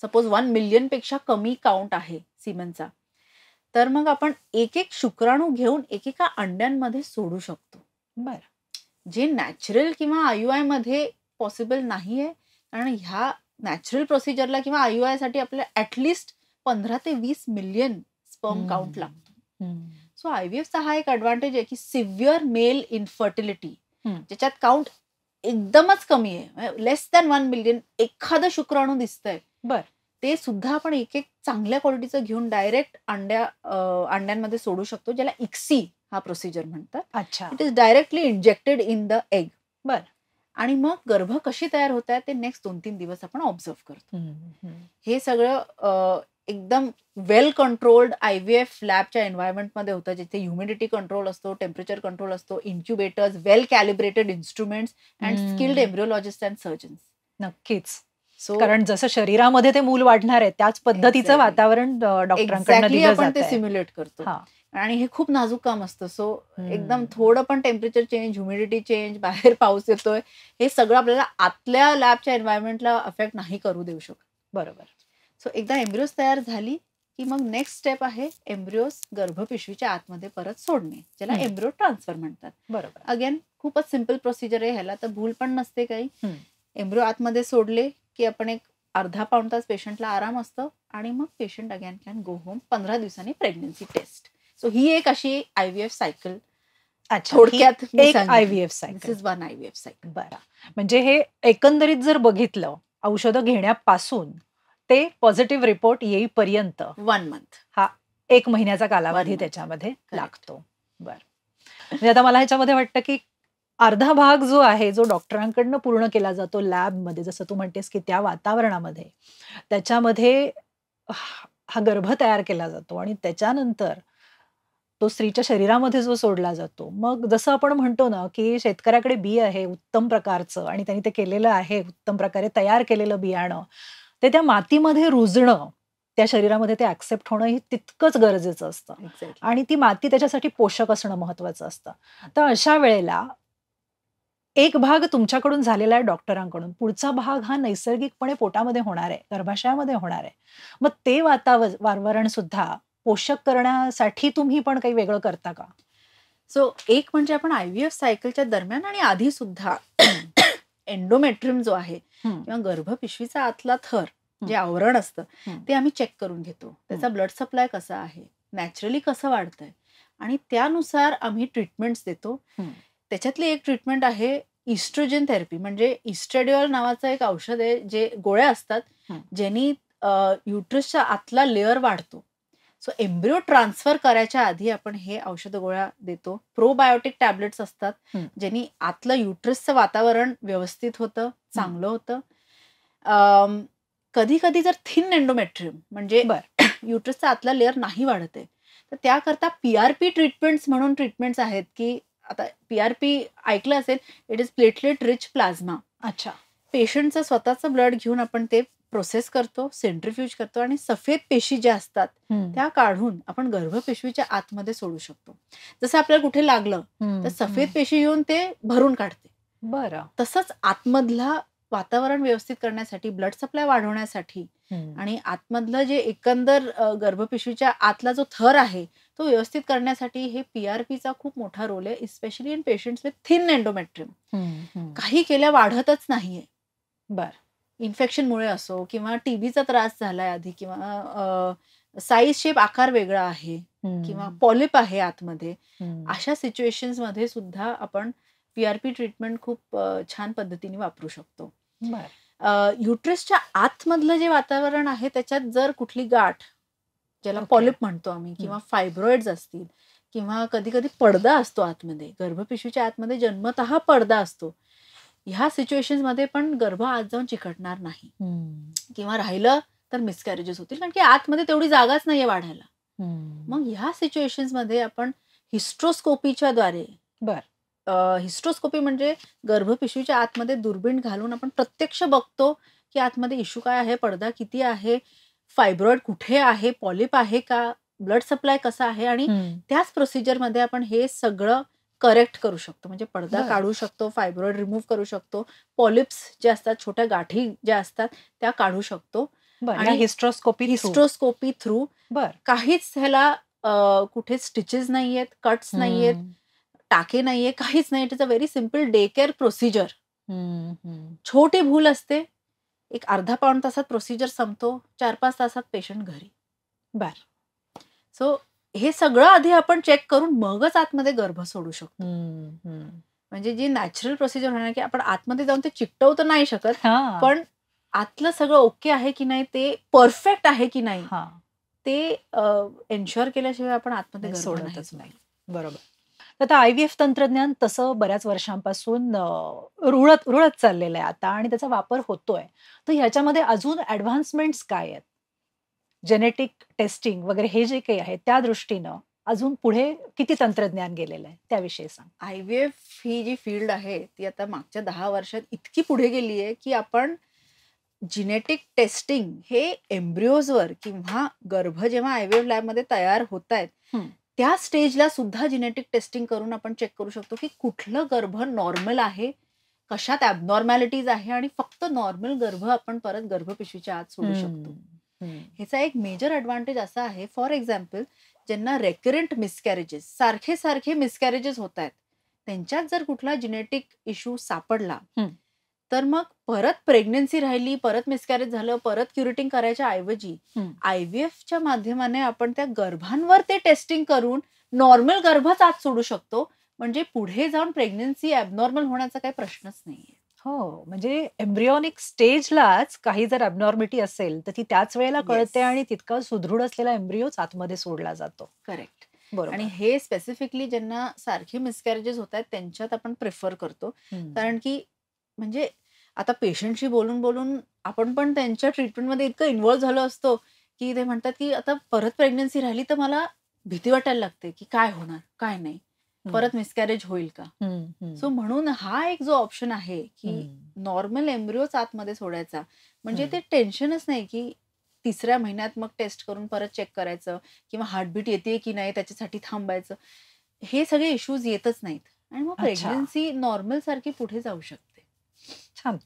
Speaker 1: सपोज 1 मिलियन पेक्षा कमी काउंट आहे सिमेनचा, तर मग आपण एक एक शुक्राणू घेऊन एकेका अंड्यांमध्ये सोडू शकतो.
Speaker 2: बरं.
Speaker 1: जे नॅचरल किंवा IUI मध्ये पॉसिबल नाहीये, कारण ह्या नॅचरल प्रोसिजरला किंवा IUI साठी आपल्याला ऍटलिस्ट 15 ते 20 मिलियन स्पर्म काउंट लागतो. सो IVFचा हा एक ऍडव्हान्टेज आहे की सिव्हिअर मेल इन्फर्टिलिटी, ज्याच्यात काउंट एकदमच कमी आहे, लेस दॅन 1 मिलियन, एखादं शुक्राणू दिसतंय,
Speaker 2: बरं,
Speaker 1: ते सुद्धा आपण एक एक चांगल्या क्वालिटीचं घेऊन डायरेक्ट अंड्यांमध्ये सोडू शकतो, ज्याला ICSI हा प्रोसिजर म्हणतात.
Speaker 2: अच्छा.
Speaker 1: It is directly injected in the egg.
Speaker 2: बरं.
Speaker 1: आणि मग गर्भ कशी तयार होत आहे ते नेक्स्ट 2-3 दिवस आपण ऑब्झर्व करतो. हे सगळं एकदम वेल कंट्रोल्ड IVF लॅबच्या एन्व्हायरमेंटमध्ये होतं, जिथे ह्युमिडिटी कंट्रोल असतो, टेम्परेचर कंट्रोल असतो, incubators, well calibrated instruments and skilled embryologist and surgeons.
Speaker 2: नक्कीच. सो कारण जसं शरीरामध्ये ते मूल वाढणार आहे त्याच पद्धतीचं वातावरण डॉक्टरांकडून दिलं
Speaker 1: आपण ते
Speaker 2: जातंय.
Speaker 1: सिम्युलेट करतो. आणि हे खूप नाजूक काम असतं. सो एकदम थोडं पण टेम्परेचर चेंज, ह्युमिडिटी चेंज, बाहेर पाऊस येतोय, हे सगळं आपल्याला आतल्या लॅबच्या एन्व्हायरमेंटला अफेक्ट नाही करू देऊ शकत.
Speaker 2: बरोबर.
Speaker 1: सो एकदा एम्ब्रिओज तयार झाली की मग नेक्स्ट स्टेप आहे एम्ब्रिओज गर्भपिशवीच्या आतमध्ये परत सोडणे, ज्याला
Speaker 2: हम्म.
Speaker 1: एम्ब्रिओ ट्रान्सफर म्हणतात.
Speaker 2: बरोबर.
Speaker 1: अगेन खूपच सिम्पल प्रोसिजर आहे, ह्याला तर भूल पण नसते काही.
Speaker 2: हम्म.
Speaker 1: एम्ब्रिओ आतमध्ये सोडले की आपण एक अर्धा पाऊण तास पेशंटला आराम असतो आणि मग patient again can go home. 15 दिवसांनी प्रेग्नन्सी टेस्ट. सो ही एक अशी IVF सायकल
Speaker 2: अच्छा,
Speaker 1: थोडक्यात
Speaker 2: ही एक IVF
Speaker 1: this
Speaker 2: cycle.
Speaker 1: Is one IVF cycle.
Speaker 2: बरं, म्हणजे हे एकंदरीत जर बघितलं औषधं घेण्यापासून ते पॉझिटिव्ह रिपोर्ट येईपर्यंत
Speaker 1: 1 month.
Speaker 2: हा 1 महिन्याचा कालावधी
Speaker 1: 1 month.
Speaker 2: त्याच्यामध्ये
Speaker 1: Correct.
Speaker 2: लागतो. बरं, म्हणजे आता मला ह्याच्यामध्ये वाटतं की अर्धा भाग जो आहे जो डॉक्टरांकडनं पूर्ण केला जातो लॅबमध्ये, जसं तू म्हणतेस की त्या वातावरणामध्ये, त्याच्यामध्ये हा गर्भ तयार केला जातो आणि त्याच्यानंतर तो स्त्रीच्या शरीरामध्ये जो सोडला जातो, मग जसं आपण म्हणतो ना की शेतकऱ्याकडे बी आहे उत्तम प्रकारचं आणि त्यांनी ते केलेलं आहे उत्तम प्रकारे तयार केलेलं बियाणं, ते त्या मातीमध्ये रुजणं, त्या शरीरामध्ये ते ऍक्सेप्ट होणं हे तितकंच गरजेचं असतं
Speaker 1: Exactly.
Speaker 2: आणि ती माती त्याच्यासाठी पोषक असणं महत्वाचं असतं. तर अशा वेळेला एक भाग तुमच्याकडून झालेला आहे डॉक्टरांकडून, पुढचा भाग हा नैसर्गिकपणे पोटामध्ये होणार आहे, गर्भाशयामध्ये होणार आहे. मग ते वातावरण सुद्धा पोषक करण्यासाठी तुम्ही पण काही वेगळं करता का?
Speaker 1: सो एक म्हणजे आपण IVF सायकलच्या दरम्यान आणि आधी सुद्धा एंडोमेट्रियम जो आहे
Speaker 2: हम्म.
Speaker 1: किंवा गर्भपिशवीचा आतला थर जे आवरण असतं
Speaker 2: हम्म.
Speaker 1: ते आम्ही चेक करून घेतो. त्याचा ब्लड सप्लाय कसा आहे, नॅचरली कसं वाढतंय आणि त्यानुसार आम्ही ट्रीटमेंट्स देतो.
Speaker 2: हम्म.
Speaker 1: त्याच्यातली एक ट्रीटमेंट आहे इस्ट्रोजन थेरपी, म्हणजे इस्ट्रेडिओल नावाचं एक औषध आहे, जे गोळ्या असतात
Speaker 2: हम्म.
Speaker 1: ज्यांनी युट्रसच्या आतला लेअर वाढतो. सो एम्ब्रिओ ट्रान्सफर करायच्या आधी आपण हे औषध गोळ्या देतो. प्रोबायोटिक टॅबलेट्स असतात
Speaker 2: हम्म.
Speaker 1: ज्यांनी आतलं युट्रसचं वातावरण व्यवस्थित होतं, चांगलं होतं. कधी कधी जर थिन एंडोमेट्रियम म्हणजे
Speaker 2: बरं.
Speaker 1: युट्रसचा आतला लेअर नाही वाढत आहे, तर त्याकरता PRP ट्रीटमेंट्स म्हणून ट्रीटमेंट्स आहेत, की आता PRP ऐकलं असेल, it is platelet rich plasma.
Speaker 2: अच्छा.
Speaker 1: पेशंटचं स्वतःचं ब्लड घेऊन आपण ते प्रोसेस करतो, सेंट्रिफ्यूज करतो आणि सफेद पेशी ज्या असतात
Speaker 2: हम्म.
Speaker 1: त्या काढून आपण गर्भपिशवीच्या आतमध्ये सोडू शकतो. जसं आपल्याला कुठे लागलं
Speaker 2: हम्म.
Speaker 1: तर सफेद पेशी येऊन ते भरून काढते.
Speaker 2: बरं.
Speaker 1: तसंच आतमधला वातावरण व्यवस्थित करण्यासाठी, ब्लड सप्लाय वाढवण्यासाठी
Speaker 2: हम्म.
Speaker 1: आणि आतमधलं जे एकंदर गर्भपिशवीच्या आतला जो थर आहे तो व्यवस्थित करण्यासाठी हे PRPचा खूप मोठा रोल आहे, especially in patients with thin endometrium.
Speaker 2: हम्म. हम्म.
Speaker 1: काही केल्या वाढतच नाहीये.
Speaker 2: बरं.
Speaker 1: इन्फेक्शनमुळे असो किंवा TBचा त्रास झालाय आधी किंवा साईज शेप आकार वेगळा आहे
Speaker 2: हम्म.
Speaker 1: किंवा पॉलिप आहे आतमध्ये,
Speaker 2: हम्म.
Speaker 1: अशा सिच्युएशन्स मध्ये सुद्धा आपण PRP ट्रीटमेंट खूप छान पद्धतीने वापरू शकतो.
Speaker 2: बरं.
Speaker 1: युट्रसच्या आतमधलं जे वातावरण आहे त्याच्यात जर कुठली गाठ, ज्याला
Speaker 2: Okay.
Speaker 1: पॉलिप म्हणतो आम्ही, किंवा फायब्रॉइड्स असतील किंवा कधी कधी पडदा असतो आतमध्ये, गर्भपिशवीच्या आतमध्ये जन्मतः पडदा असतो, ह्या सिच्युएशन्स मध्ये पण गर्भ आत जाऊन चिकटणार नाही
Speaker 2: हम्म.
Speaker 1: किंवा राहिलं तर मिसकॅरेजेस होतील, कारण की आतमध्ये तेवढी जागाच नाहीये वाढायला.
Speaker 2: हम्म.
Speaker 1: मग ह्या सिच्युएशन्स मध्ये आपण हिस्ट्रोस्कोपीच्या द्वारे,
Speaker 2: बरं.
Speaker 1: हिस्ट्रोस्कोपी म्हणजे गर्भपिशवीच्या आतमध्ये दुर्बीण घालून आपण प्रत्यक्ष बघतो की आतमध्ये इश्यू काय आहे, पडदा किती आहे, फायब्रॉइड कुठे आहे, पॉलिप आहे का, ब्लड सप्लाय कसा आहे, आणि
Speaker 2: हम्म.
Speaker 1: त्याच प्रोसिजरमध्ये आपण हे सगळं करेक्ट करू शकतो. म्हणजे पडदा
Speaker 2: बरं.
Speaker 1: काढू शकतो, फायब्रॉइड रिमूव्ह करू शकतो, पॉलिप्स जे असतात, छोट्या गाठी ज्या असतात त्या काढू शकतो.
Speaker 2: बरं.
Speaker 1: आणि
Speaker 2: हिस्ट्रोस्कोपी
Speaker 1: हिस्ट्रोस्कोपी थ्रू
Speaker 2: बरं.
Speaker 1: काहीच ह्याला कुठे स्टिचेस नाहीयेत, कट्स नाहीयेत, टाके नाहीये, काहीच नाही. It is a very simple day care procedure. छोटी भूल असते, एक अर्धा पाऊण तासात प्रोसिजर संपतो, 4-5 तासात पेशंट घरी.
Speaker 2: बरं.
Speaker 1: सो हे सगळं आधी आपण चेक करून मगच आतमध्ये गर्भ सोडू शकतो. म्हणजे जी नॅचरल प्रोसिजर होणार की आपण आतमध्ये जाऊन ते चिकटवू तर नाही शकत,
Speaker 2: हां.
Speaker 1: पण आतलं सगळं ओके आहे की नाही, ते परफेक्ट आहे की नाही,
Speaker 2: हां.
Speaker 1: ते एन्श्युअर केल्याशिवाय आपण आतमध्ये गर्भ नाही
Speaker 2: सोडतच
Speaker 1: सोडू.
Speaker 2: नाही. बरोबर. तर आता IVF तंत्रज्ञान तसं बऱ्याच वर्षांपासून रुळत चाललेलं आहे आता आणि त्याचा वापर होतोय. तर ह्याच्यामध्ये अजून ऍडव्हान्समेंट्स काय आहेत? जेनेटिक टेस्टिंग वगैरे हे जे काही आहे त्या दृष्टीनं अजून पुढे किती तंत्रज्ञान गेलेलं आहे त्याविषयी सांग.
Speaker 1: IVF ही जी फील्ड आहे ती आता मागच्या 10 वर्षात इतकी पुढे गेली आहे की आपण जिनेटिक टेस्टिंग हे एम्ब्रिओजवर किंवा गर्भ जेव्हा IVF लॅबमध्ये तयार होत आहेत
Speaker 2: हं.
Speaker 1: त्या स्टेजला सुद्धा जिनेटिक टेस्टिंग करून आपण चेक करू शकतो की कुठलं गर्भ नॉर्मल आहे, कशात ॲबनॉर्मॅलिटीज आहे, आणि फक्त नॉर्मल गर्भ आपण परत गर्भपिशवीच्या आत सोडू शकतो. ह्याचा एक मेजर ॲडव्हान्टेज असा आहे, फॉर एक्झाम्पल ज्यांना रेकरंट मिसकॅरेजेस, सारखे सारखे मिसकॅरेजेस होत आहेत, त्यांच्यात जर कुठला जेनेटिक इश्यू सापडला तर मग परत प्रेग्नन्सी राहिली, परत मिसकॅरेज झालं, परत क्युरेटिंग करायच्या ऐवजी IVFच्या माध्यमाने आपण त्या गर्भांवर ते टेस्टिंग करून नॉर्मल गर्भच आत सोडू शकतो. म्हणजे पुढे जाऊन प्रेग्नन्सी ॲबनॉर्मल होण्याचा काही प्रश्नच नाहीये.
Speaker 2: हो, म्हणजे एम्ब्रियॉनिक स्टेजलाच काही जर ॲबनॉर्मिटी असेल तर ती त्याच वेळेला कळते
Speaker 1: Yes.
Speaker 2: आणि तितका सुदृढ असलेला एम्ब्रियोच आतमध्ये सोडला जातो.
Speaker 1: करेक्ट.
Speaker 2: बरोबर.
Speaker 1: आणि हे स्पेसिफिकली ज्यांना सारखे मिसकॅरेजेस होत आहेत त्यांच्यात आपण प्रिफर करतो. कारण की म्हणजे आता पेशंटशी बोलून बोलून आपण पण त्यांच्या ट्रीटमेंटमध्ये इतकं इन्व्हॉल्व्ह झालो असतो की ते म्हणतात की आता परत प्रेग्नन्सी राहिली तर मला भीती वाटायला लागते की काय होणार, काय नाही, परत मिसकॅरेज होईल का. सो म्हणून हा एक जो ऑप्शन आहे की नॉर्मल एम्ब्रियोच आतमध्ये सोडायचा, म्हणजे ते टेन्शनच नाही की 3ऱ्या महिन्यात मग टेस्ट करून परत चेक करायचं किंवा हार्टबीट येते की नाही त्याच्यासाठी थांबायचं. हे सगळे इश्यूज येतच नाहीत आणि मग
Speaker 2: अच्छा.
Speaker 1: प्रेग्नन्सी नॉर्मल सारखी पुढे जाऊ शकते.
Speaker 2: छान.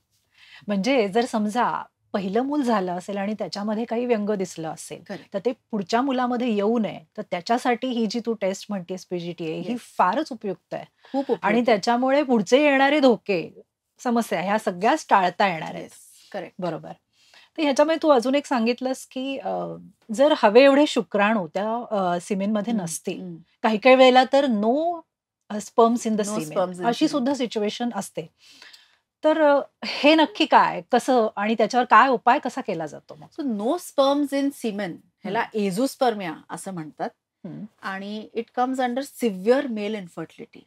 Speaker 2: म्हणजे जर समजा पहिलं मूल झालं असेल आणि त्याच्यामध्ये काही व्यंग दिसलं असेल
Speaker 1: Correct.
Speaker 2: तर ते पुढच्या मुलामध्ये येऊ नये, तर त्याच्यासाठी ही जी तू टेस्ट म्हणतेस PGTA ही
Speaker 1: Yes.
Speaker 2: फारच उपयुक्त आहे
Speaker 1: खूप उपयोगी
Speaker 2: आणि
Speaker 1: आहे.
Speaker 2: त्याच्यामुळे पुढचे येणारे धोके, समस्या ह्या सगळ्याच टाळता येणार आहेत.
Speaker 1: Yes, correct.
Speaker 2: बरोबर. तर ह्याच्यामध्ये तू अजून एक सांगितलंस की जर हवे एवढे शुक्राणू त्या सिमेनमध्ये नसतील, काही काही वेळेला तर no sperms in the
Speaker 1: No sperms
Speaker 2: semen
Speaker 1: in
Speaker 2: अशी
Speaker 1: semen.
Speaker 2: सुद्धा सिच्युएशन असते. तर हे नक्की काय, कसं आणि त्याच्यावर काय उपाय कसा केला जातो मग?
Speaker 1: So no sperms in semen ह्याला एझोस्पर्मिया असं म्हणतात आणि it comes under severe male infertility.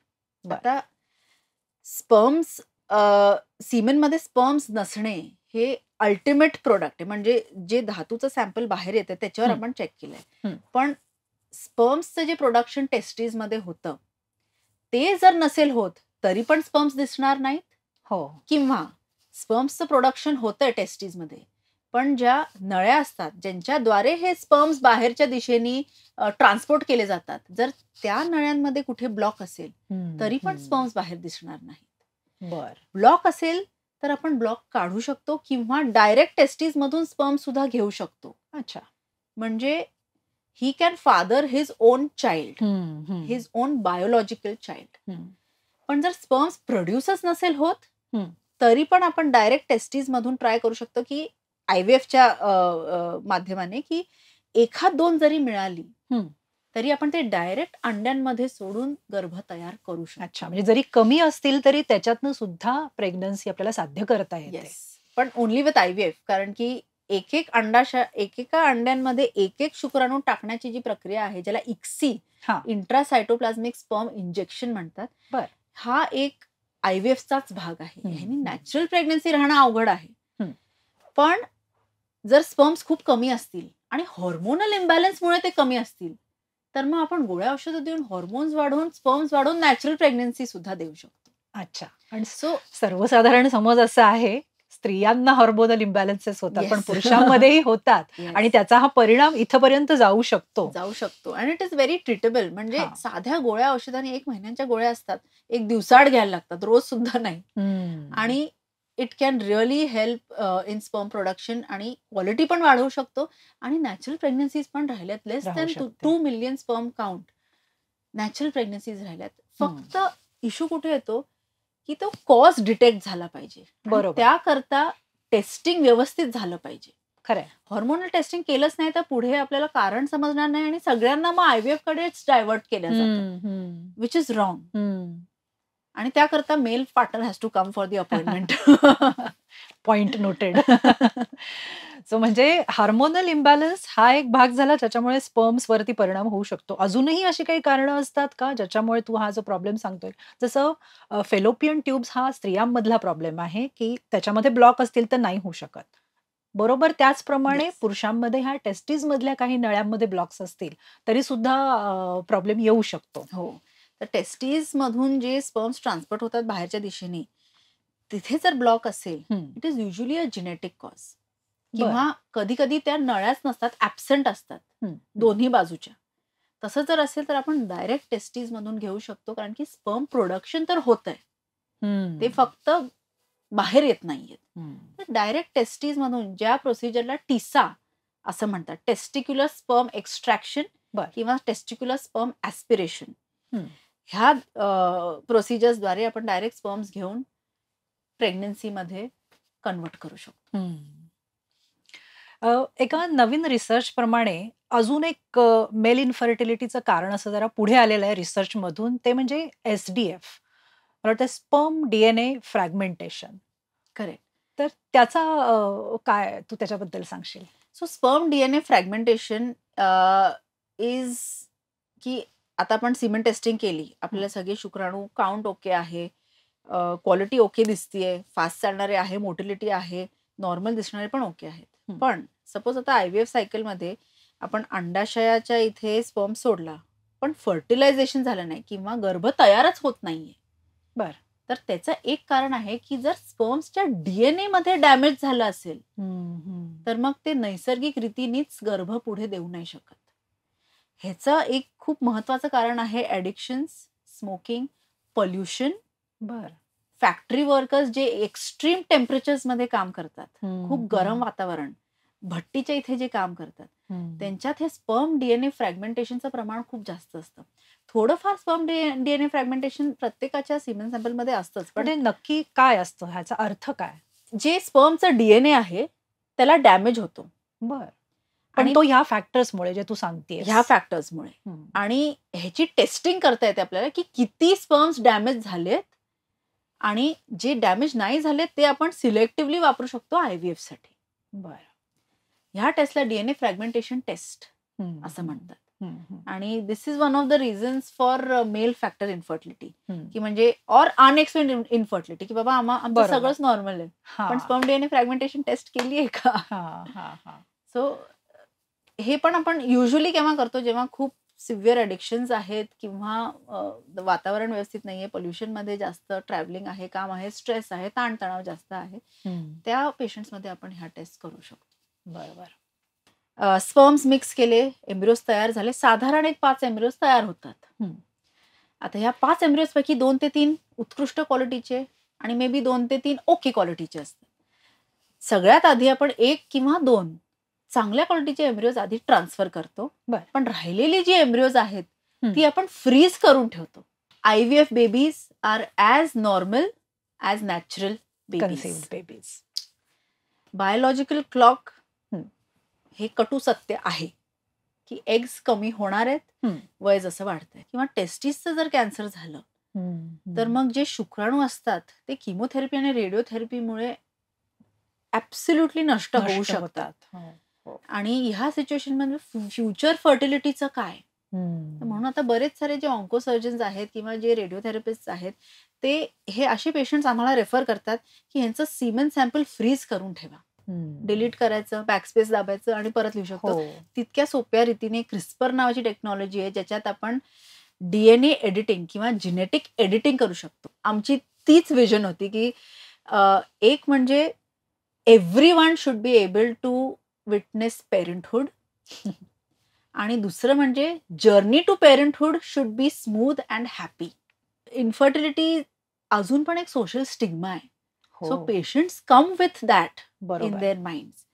Speaker 1: आता स्पर्म्स सिमेनमध्ये स्पर्म्स नसणे हे अल्टिमेट प्रोडक्ट आहे, म्हणजे जे धातूचं सॅम्पल बाहेर येतं त्याच्यावर आपण चेक केलंय. पण स्पर्म्सचं जे प्रोडक्शन टेस्टीजमध्ये होतं ते जर नसेल होत तरी पण स्पर्म्स दिसणार नाहीत.
Speaker 2: हो.
Speaker 1: किंवा स्पर्म्सचं प्रोडक्शन होतंय टेस्टीजमध्ये, पण ज्या नळ्या असतात ज्यांच्याद्वारे हे स्पर्म्स बाहेरच्या दिशेने ट्रान्सपोर्ट केले जातात, जर त्या नळ्यांमध्ये कुठे ब्लॉक असेल तरी पण स्पर्म्स बाहेर दिसणार नाहीत. ब्लॉक असेल तर आपण ब्लॉक काढू शकतो किंवा डायरेक्ट टेस्टीज मधून स्पर्म सुद्धा घेऊ शकतो.
Speaker 2: अच्छा.
Speaker 1: म्हणजे he can father his on child, his on biological child. पण जर स्पर्म्स प्रोड्यूसच नसेल होत तरी पण आपण डायरेक्ट टेस्टीज मधून ट्राय करू शकतो की IVFच्या माध्यमाने की 1-2 जरी मिळाली तरी आपण ते डायरेक्ट अंड्यांमध्ये सोडून गर्भ तयार करू शकतो.
Speaker 2: अच्छा, म्हणजे जरी कमी असतील तरी त्याच्यातनं सुद्धा प्रेग्नन्सी आपल्याला साध्य करता येते.
Speaker 1: येस, पण ओनली विथ IVF. कारण की एकेका अंड्यांमध्ये एक शुक्राणू टाकण्याची जी प्रक्रिया आहे ज्याला ICSI, इंट्रासायटोप्लाझ्मिक स्पर्म इंजेक्शन म्हणतात, हा एक IVFचाच भाग आहे. ह्यानी नॅचरल प्रेग्नन्सी राहणं अवघड आहे. पण जर स्पर्म्स खूप कमी असतील आणि हॉर्मोनल इम्बॅलन्समुळे ते कमी असतील तर मग आपण गोळ्या औषधं देऊन हॉर्मोन्स वाढवून स्पर्म्स वाढवून नॅचरल प्रेग्नन्सी सुद्धा देऊ शकतो.
Speaker 2: अच्छा. आणि सर्वसाधारण समज असा आहे स्त्रियांना हॉर्मोनल इम्बॅलन्सेस होतात, पण पुरुषांमध्येही होतात आणि त्याचा हा परिणाम इथपर्यंत जाऊ शकतो
Speaker 1: आणि इट इज व्हेरी ट्रीटेबल. म्हणजे साध्या गोळ्या औषधाने 1 महिन्यांच्या गोळ्या असतात, 1 दिवसाआड घ्यायला लागतात, रोज सुद्धा नाही. आणि it can really help in sperm production आणि क्वालिटी पण वाढवू शकतो आणि नॅचरल प्रेग्नन्सीज पण राहिल्यात. Less than 2 million sperm count natural pregnancies राहिल्यात. फक्त इश्यू कुठे येतो की तो कॉज डिटेक्ट झाला पाहिजे. बरोबर. त्याकरता टेस्टिंग व्यवस्थित झालं पाहिजे.
Speaker 2: खरं.
Speaker 1: हॉर्मोनल टेस्टिंग केलंच नाही तर पुढे आपल्याला कारण समजणार नाही आणि सगळ्यांना मग IVF कडेच डायव्हर्ट केलं जातं, विच इज रॉंग. आणि त्याकरता male partner has to come for the appointment.
Speaker 2: Point noted. So म्हणजे हार्मोनल इम्बॅलन्स हा एक भाग झाला ज्याच्यामुळे स्पर्म्स वरती परिणाम होऊ शकतो. अजूनही अशी काही कारणं असतात का ज्याच्यामुळे तू हा जो प्रॉब्लेम सांगतोय, जसं फेलोपियन ट्यूब्स हा स्त्रियांमधला प्रॉब्लेम आहे की त्याच्यामध्ये ब्लॉक असतील तर नाही होऊ शकत, बरोबर त्याचप्रमाणे पुरुषांमध्ये ह्या टेस्टीज मधल्या काही नळ्यांमध्ये ब्लॉक्स असतील तरी सुद्धा प्रॉब्लेम येऊ शकतो.
Speaker 1: हो, तर टेस्टीज मधून जे स्पर्म्स ट्रान्सपोर्ट होतात बाहेरच्या दिशेने तिथे जर ब्लॉक असेल it is usually a genetic cause, किंवा कधी कधी त्या नळ्याच नसतात, ऍबसेंट असतात दोन्ही बाजूच्या. तसं जर असेल तर आपण डायरेक्ट टेस्टीज मधून घेऊ शकतो, कारण की स्पर्म प्रोडक्शन तर होत आहे, ते फक्त बाहेर येत नाहीये. डायरेक्ट टेस्टीज मधून ज्या प्रोसिजरला टिसा असं म्हणतात. टेस्टिक्युलर स्पर्म एक्स्ट्रॅक्शन
Speaker 2: बरं.
Speaker 1: किंवा टेस्टिक्युलर स्पर्म ऍस्पिरेशन.
Speaker 2: हं.
Speaker 1: ह्या प्रोसिजर्सद्वारे आपण डायरेक्ट स्पर्म्स घेऊन प्रेग्नन्सीमध्ये कन्वर्ट करू शकतो.
Speaker 2: एका नवीन रिसर्च प्रमाणे अजून एक मेल इन्फर्टिलिटीचं कारण असं जरा पुढे आलेलं आहे रिसर्चमधून, ते म्हणजे SDF, मला वाटतं स्पर्म DNA फ्रॅगमेंटेशन.
Speaker 1: करेक्ट.
Speaker 2: तर त्याचा काय तू त्याच्याबद्दल सांगशील?
Speaker 1: So sperm DNA fragmentation is की आता आपण सिमेंट टेस्टिंग केली, आपल्याला सगळे शुक्राणू काउंट ओके आहे, क्वालिटी ओके दिसतीये, फास्ट चालणारे आहे, मोटिलिटी आहे, नॉर्मल दिसणारे पण ओके आहेत. पण सपोज आता IVF सायकलमध्ये आपण अंडाशयाच्या इथे स्पर्म सोडला, पण फर्टिलायझेशन झालं नाही किंवा गर्भ तयारच होत नाहीये.
Speaker 2: बरं.
Speaker 1: तर त्याचं एक कारण आहे की जर स्पर्म्सच्या DNA मध्ये डॅमेज झालं असेल तर मग ते नैसर्गिक रीतीनेच गर्भ पुढे देऊ नाही शकत. ह्याचं एक खूप महत्वाचं कारण आहे ॲडिक्शन्स, स्मोकिंग, पोल्युशन.
Speaker 2: बरं.
Speaker 1: फॅक्टरी वर्कर्स जे एक्स्ट्रीम टेम्परेचर्स मध्ये काम करतात, खूप गरम वातावरण, भट्टीच्या इथे जे काम करतात, त्यांच्यात हे स्पर्म DNA फ्रॅगमेंटेशनचं प्रमाण खूप जास्त असतं. थोडंफार स्पर्म DNA फ्रॅगमेंटेशन प्रत्येकाच्या सिमेन सॅम्पलमध्ये असतंच.
Speaker 2: पण नक्की काय असतं, ह्याचा अर्थ काय?
Speaker 1: जे स्पर्मचं DNA आहे त्याला डॅमेज होतो.
Speaker 2: बरं. पण तो ह्या फॅक्टर्समुळे जे तू सांगतेस,
Speaker 1: ह्या फॅक्टर्समुळे. आणि ह्याची टेस्टिंग करता येते आपल्याला की किती स्पर्म्स डॅमेज झालेत, आणि जे डॅमेज नाही झाले ते आपण सिलेक्टिव्हली वापरू शकतो IVF साठी.
Speaker 2: बरं.
Speaker 1: ह्या टेस्टला DNA फ्रॅगमेंटेशन टेस्ट असं म्हणतात. आणि this is one of the reasons for male factor infertility, की म्हणजे ऑर अनएक्सप्लेन्ड इन्फर्टिलिटी, की बाबा आमचं सगळंच नॉर्मल आहे पण स्पर्म DNA फ्रॅगमेंटेशन टेस्ट केली आहे का. सो हे पण आपण युजली केव्हा करतो, जेव्हा खूप सिव्हिअर ॲडिक्शन्स आहेत किंवा वातावरण व्यवस्थित नाहीये, पोल्युशन मध्ये जास्त ट्रॅव्हलिंग आहे, काम आहे, स्ट्रेस आहे, ताणतणाव जास्त आहे, त्या पेशंट्समध्ये आपण ह्या टेस्ट करू शकतो.
Speaker 2: बरोबर.
Speaker 1: स्पर्म्स मिक्स केले, एम्ब्रियोज तयार झाले, साधारण एक 5 एम्ब्रियोज तयार होतात. आता ह्या 5 एम्ब्रियोज पैकी 2 ते 3 उत्कृष्ट क्वालिटीचे आणि मे बी 2 ते 3 ओके क्वालिटीचे असतात. सगळ्यात आधी आपण 1 किंवा 2 चांगल्या क्वालिटीचे एम्ब्रियोज आधी ट्रान्सफर करतो. पण राहिलेली जी एम्ब्रियोज आहेत ती आपण फ्रीज करून ठेवतो. IVF babies are as normal as natural babies. Biological clock हे कटू सत्य आहे की एग्स कमी होणार आहेत वय जसं वाढतंय. किंवा टेस्टिसचं जर कॅन्सर झालं तर मग जे शुक्राणू असतात ते किमोथेरपी आणि रेडिओथेरपीमुळे ऍब्सोल्युटली नष्ट होऊ शकतात. आणि ह्या सिच्युएशन मध्ये फ्युचर फर्टिलिटीचं काय, म्हणून आता बरेच सारे जे ऑन्कोसर्जन्स आहेत किंवा जे रेडिओथेरपिस्ट आहेत ते हे असे पेशंट्स आम्हाला रेफर करतात की ह्यांचं सिमेन सॅम्पल फ्रीज करून ठेवा, डिलीट करायचं, बॅकस्पेस दाबायचं आणि परत लिहू शकतो. तितक्या सोप्या रीतीने क्रिस्पर नावाची टेक्नॉलॉजी आहे ज्याच्यात आपण DNA एडिटिंग किंवा जेनेटिक एडिटिंग करू शकतो. आमची तीच विजन होती की एक म्हणजे everyone should be able to witness parenthood आणि दुसरं म्हणजे journey to parenthood should be smooth and happy. Infertility अजून पण एक सोशल स्टिग्मा आहे. So patients come with that in their minds.